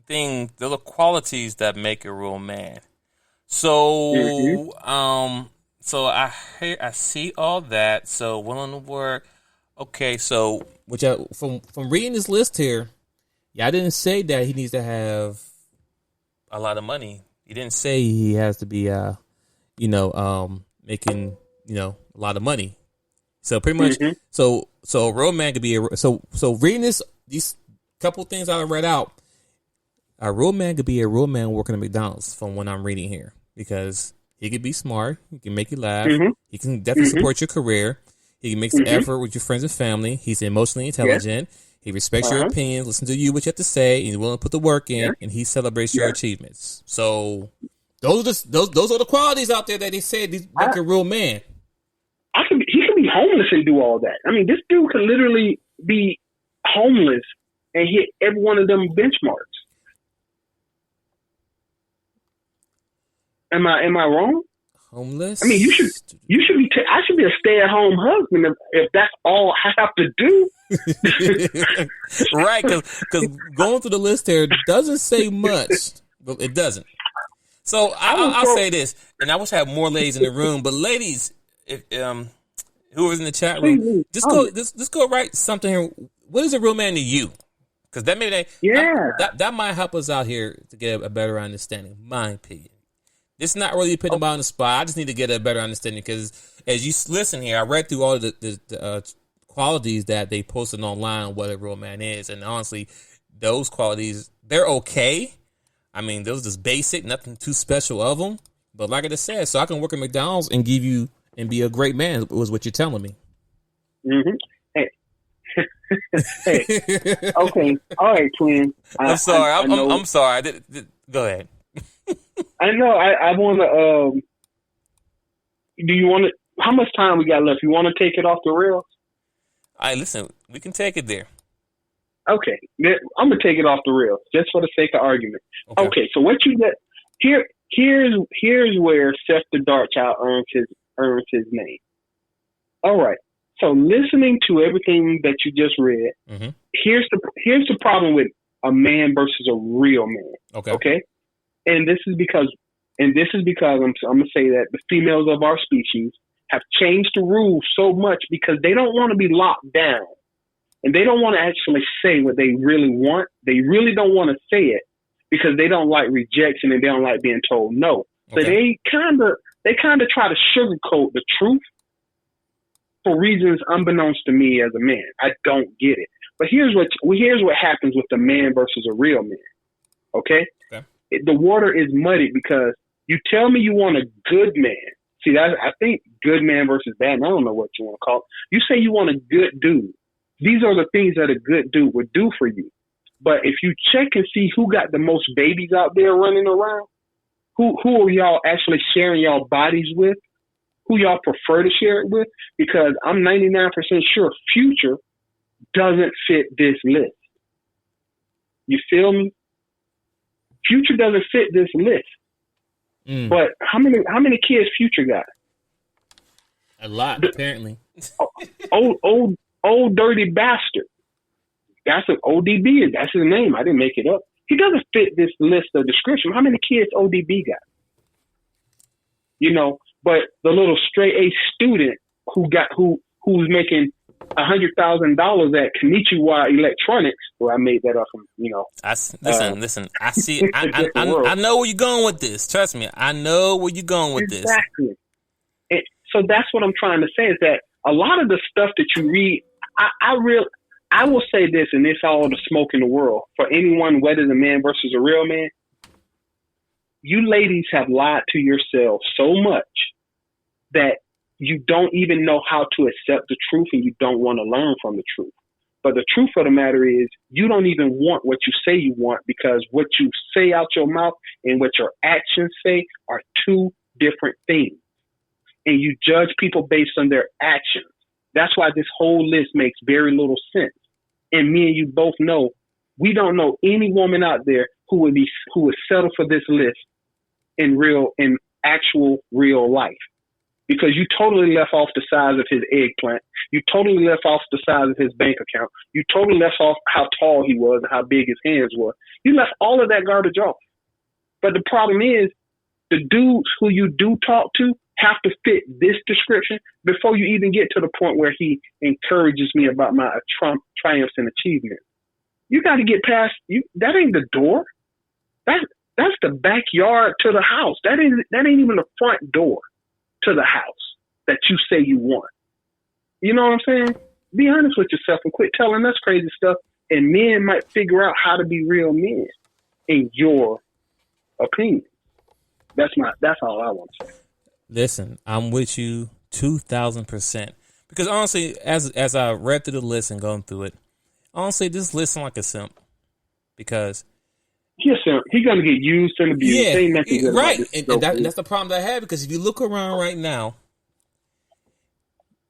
things, those are qualities that make a real man. So, so I see all that. So, willing to work. Okay, so from reading this list here, I didn't say that he needs to have a lot of money. He didn't say he has to be, making, a lot of money. So pretty much, so a real man could be so reading these couple things I read out, a real man could be a real man working at McDonald's from what I'm reading here because he could be smart, he can make you laugh, he can definitely support your career, he can make some effort with your friends and family, he's emotionally intelligent. Yeah. He respects your opinions, listen to you, what you have to say, and he's willing to put the work in, and he celebrates your achievements. So those are the qualities out there that they say make a real man. He can be homeless and do all that. I mean, this dude could literally be homeless and hit every one of them benchmarks. Am I wrong? Homeless? I mean, you should be. I should be a stay-at-home husband if that's all I have to do. Right, because going through the list here doesn't say much. But it doesn't. So I'll say this, and I wish I had more ladies in the room. But ladies, if whoever's in the chat room, just go write something here. What is a real man to you? Because that might help us out here to get a better understanding. My opinion. It's not really putting them on the spot. I just need to get a better understanding because as you listen here, I read through all the qualities that they posted online on what a real man is, and honestly, those qualities, they're okay. I mean, those just basic, nothing too special of them. But like I just said, so I can work at McDonald's and give you and be a great man was what you're telling me. Mm-hmm. Hey. Okay. All right, twin. I'm sorry. I'm sorry. Go ahead. I know. I want to. Do you want to? How much time we got left? You want to take it off the rails? All right, listen. We can take it there. Okay, I'm gonna take it off the rails just for the sake of argument. Okay, so what you get here? Here's where Seth the Darkchild earns his name. All right. So listening to everything that you just read, here's the problem with a man versus a real man. Okay. And this is because I'm gonna say that the females of our species have changed the rules so much because they don't want to be locked down, and they don't want to actually say what they really want. They really don't want to say it because they don't like rejection and they don't like being told no. So they kind of try to sugarcoat the truth for reasons unbeknownst to me as a man. I don't get it. But here's what happens with a man versus a real man. Okay? The water is muddied because you tell me you want a good man. See, I think good man versus bad man. I don't know what you want to call it. You say you want a good dude. These are the things that a good dude would do for you. But if you check and see who got the most babies out there running around, who are y'all actually sharing y'all bodies with, who y'all prefer to share it with, because I'm 99% sure Future doesn't fit this list. You feel me? Future doesn't fit this list. But how many kids Future got? A lot, apparently. Old dirty bastard. That's an ODB. That's his name. I didn't make it up. He doesn't fit this list of description. How many kids ODB got? You know, but the little straight A student who's making $100,000 at Konnichiwa Electronics. Well, I made that up from, you know. Listen. I see. I know where you're going with this. Trust me. I know where you're going with this. Exactly. So that's what I'm trying to say is that a lot of the stuff that you read, I will say this, and it's all the smoke in the world for anyone, whether it's a man versus a real man. You ladies have lied to yourselves so much that you don't even know how to accept the truth and you don't want to learn from the truth. But the truth of the matter is you don't even want what you say you want because what you say out your mouth and what your actions say are two different things. And you judge people based on their actions. That's why this whole list makes very little sense. And me and you both know we don't know any woman out there who would settle for this list in actual real life. Because you totally left off the size of his eggplant. You totally left off the size of his bank account. You totally left off how tall he was and how big his hands were. You left all of that garbage off. But the problem is the dudes who you do talk to have to fit this description before you even get to the point where he encourages me about my triumphs and achievements. You got to get past you. That ain't the door. That's the backyard to the house. That ain't even the front door to the house that you say you want. You know what I'm saying? Be honest with yourself and quit telling us crazy stuff. And men might figure out how to be real men in your opinion. That's all I want to say. Listen, I'm with you 2,000%. Because honestly, as I read through the list and going through it, honestly, this list sounds like a simp. Because he's going to get used and abused. Yeah, right. And that's the problem that I have. Because if you look around right now,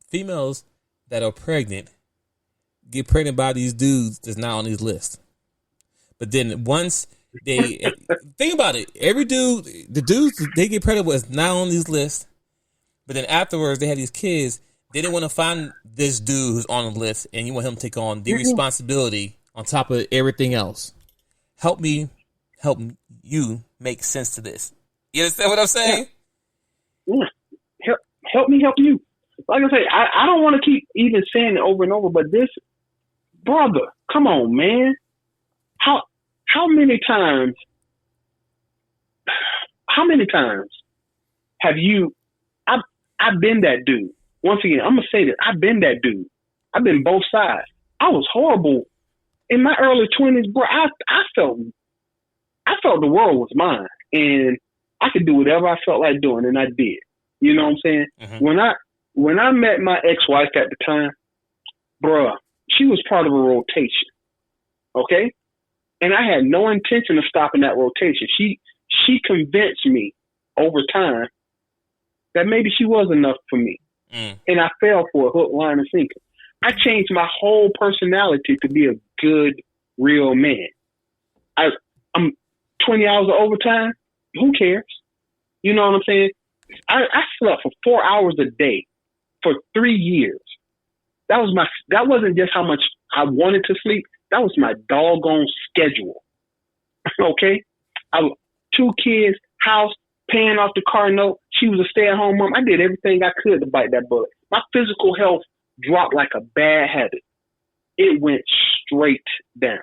females that are pregnant get pregnant by these dudes that's not on these lists. But then once they think about it, the dudes they get pregnant with is not on these lists. But then afterwards, they have these kids. They didn't want to find this dude who's on the list, and you want him to take on the responsibility on top of everything else. Help you make sense to this. You understand what I'm saying? Yeah. Help me help you. like I say, I don't want to keep even saying it over and over, but this brother, come on, man. How many times have you? I've been that dude. Once again, I'm gonna say that I've been that dude. I've been both sides. I was horrible in my early 20s, bro. I felt the world was mine, and I could do whatever I felt like doing, and I did. You know what I'm saying? Mm-hmm. When I met my ex-wife at the time, bruh, she was part of a rotation. Okay? And I had no intention of stopping that rotation. She convinced me over time that maybe she was enough for me. And I fell for a hook, line, and sinker. I changed my whole personality to be a good, real man. I'm 20 hours of overtime. Who cares? You know what I'm saying? I slept for 4 hours a day for 3 years. That wasn't just how much I wanted to sleep. That was my doggone schedule. Okay? 2 kids, house, paying off the car note. She was a stay-at-home mom. I did everything I could to bite that bullet. My physical health dropped like a bad habit. It went straight down.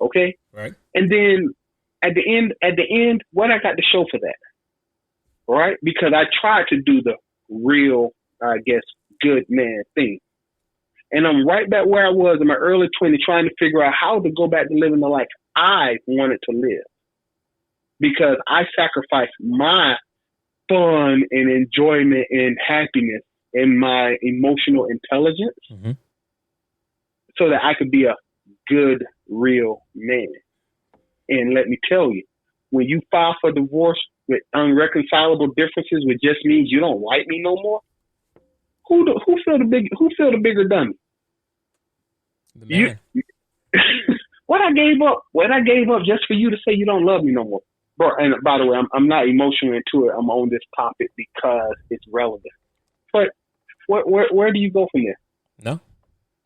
Okay? Right. And then at the end, what I got to show for that? Right? Because I tried to do the real, I guess, good man thing. And I'm right back where I was in my early 20s trying to figure out how to go back to living the life I wanted to live. Because I sacrificed my fun and enjoyment and happiness and my emotional intelligence so that I could be a good, real man. And let me tell you, when you file for divorce with unreconcilable differences, which just means you don't like me no more, who feel the bigger dummy? The man. What I gave up just for you to say you don't love me no more. Bro, and by the way, I'm not emotionally into it. I'm on this topic because it's relevant. But where do you go from there? No.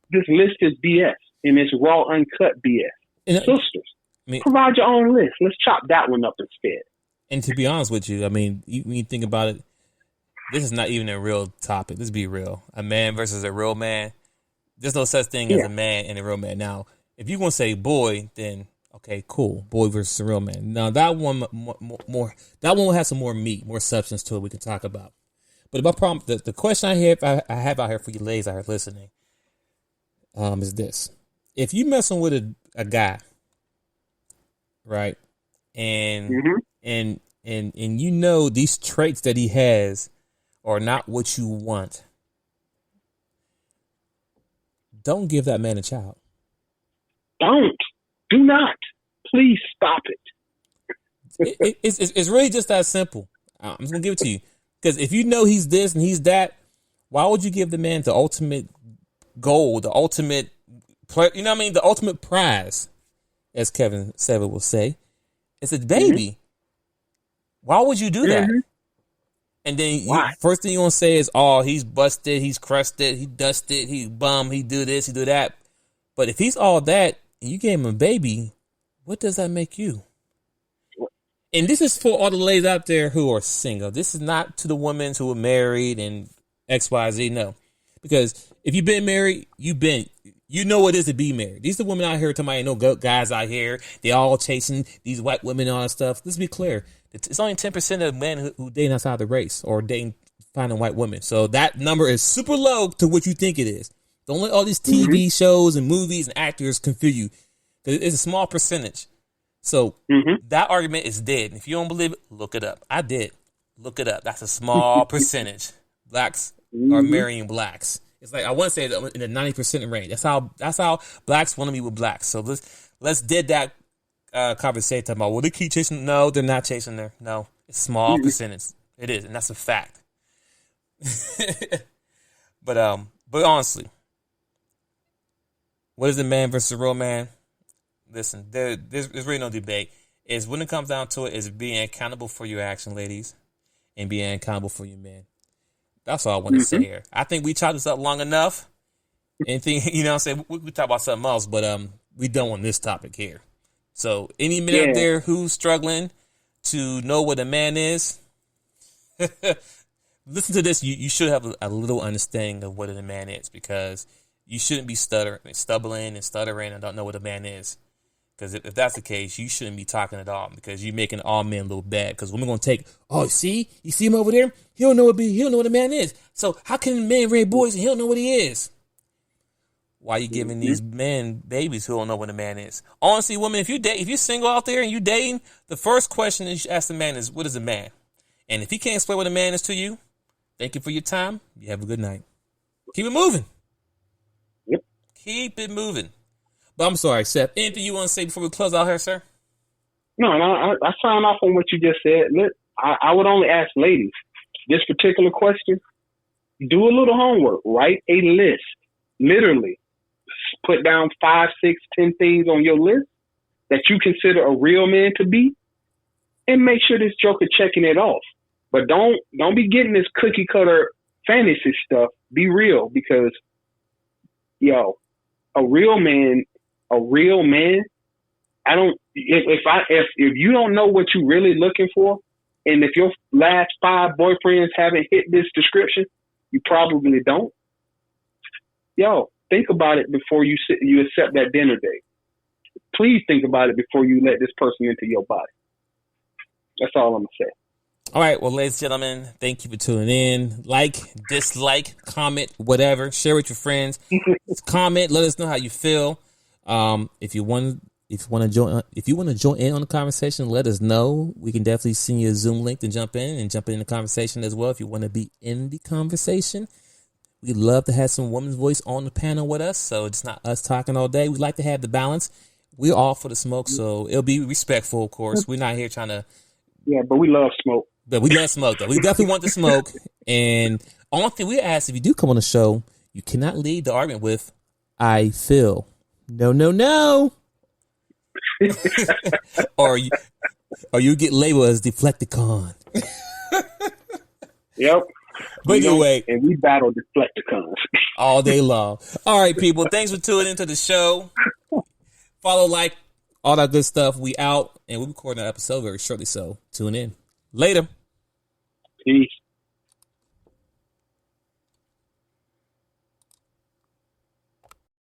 This list is BS, and it's raw, uncut BS. And, Sisters, provide your own list. Let's chop that one up instead. And to be honest with you, I mean, when you think about it, this is not even a real topic. Let's be real. A man versus a real man. There's no such thing as a man and a real man. Now, if you want to say boy, then okay, cool. Boy versus a real man. Now that one that one will have some more meat, more substance to it we can talk about. But my problem, the question I have out here for you ladies out here listening, is this: if you messing with a guy, right, and you know these traits that he has are not what you want, don't give that man a child. Do not. Please stop it. It's really just that simple. I'm just gonna give it to you because if you know he's this and he's that, why would you give the man the ultimate goal, the ultimate, you know what I mean, the ultimate prize, as Kevin Sever will say? It's a baby. Why would you do that? And then first thing you gonna say is, "Oh, he's busted, he's crusted, he dusted, he bum, he do this, he do that." But if he's all that, and you gave him a baby, what does that make you? And this is for all the ladies out there who are single. This is not to the women who are married and XYZ. No, because if you've been married, you know what it is to be married. These are the women out here talking about, ain't no guys out here. They all chasing these white women and all that stuff. Let's be clear. It's only 10% of men who dating outside the race or dating finding white women. So that number is super low to what you think it is. Don't let all these TV shows and movies and actors confuse you. It's a small percentage. So that argument is dead. And if you don't believe it, look it up. I did. Look it up. That's a small percentage. Blacks are marrying blacks. It's like, I want to say in the 90% range. That's how blacks want to be with blacks. So let's did that conversation about, well, they keep chasing. No, they're not chasing there. No, it's small percentage. It is, and that's a fact. But honestly, what is a man versus a real man? Listen, there's really no debate. Is when it comes down to it, is being accountable for your action, ladies, and being accountable for your men. That's all I want to say here. I think we chopped this up long enough. Anything, you know what I'm saying? We talk about something else, but we done on this topic here. So any men out there who's struggling to know what a man is, listen to this. You should have a little understanding of what a man is, because you shouldn't be stumbling and stuttering and don't know what a man is. Because if that's the case, you shouldn't be talking at all, because you're making all men look bad. Because women gonna take, oh, see, you see him over there? He don't know what a man is. So how can men raise boys and he don't know what he is? Why you giving these men babies who don't know what a man is? Honestly, women, if you're single out there and you dating, the first question you should ask the man is, what is a man? And if he can't explain what a man is to you, thank you for your time. You have a good night. Keep it moving. Yep. Keep it moving. But I'm sorry, Seth. Anything you want to say before we close out here, sir? No, I sign off on what you just said. I would only ask ladies this particular question. Do a little homework. Write a list. Literally, put down 5, 6, 10 things on your list that you consider a real man to be, and make sure this joker checking it off. But don't be getting this cookie cutter fantasy stuff. Be real, because a real man. If you don't know what you're really looking for, and if your last 5 boyfriends haven't hit this description, you probably don't. Think about it before you accept that dinner date. Please think about it before you let this person into your body. That's all I'm gonna say. All right, well, ladies and gentlemen, thank you for tuning in. Like, dislike, comment, whatever. Share with your friends. Comment. Let us know how you feel. If you want to join in on the conversation, let us know. We can definitely send you a Zoom link to jump in the conversation as well. If you want to be in the conversation, we'd love to have some woman's voice on the panel with us. So it's not us talking all day. We like to have the balance. We're all for the smoke, so it'll be respectful, of course. We're not here trying to. Yeah, but we love smoke. But we love smoke, though. We definitely want the smoke. And only thing we ask, if you do come on the show, you cannot lead the argument with, I feel. No. or you get labeled as Deflecticon. Yep. But anyway. And we battle Deflecticons. all day long. All right, people. Thanks for tuning into the show. Follow, like, all that good stuff. We out. And we'll be recording an episode very shortly, so tune in. Later. Peace.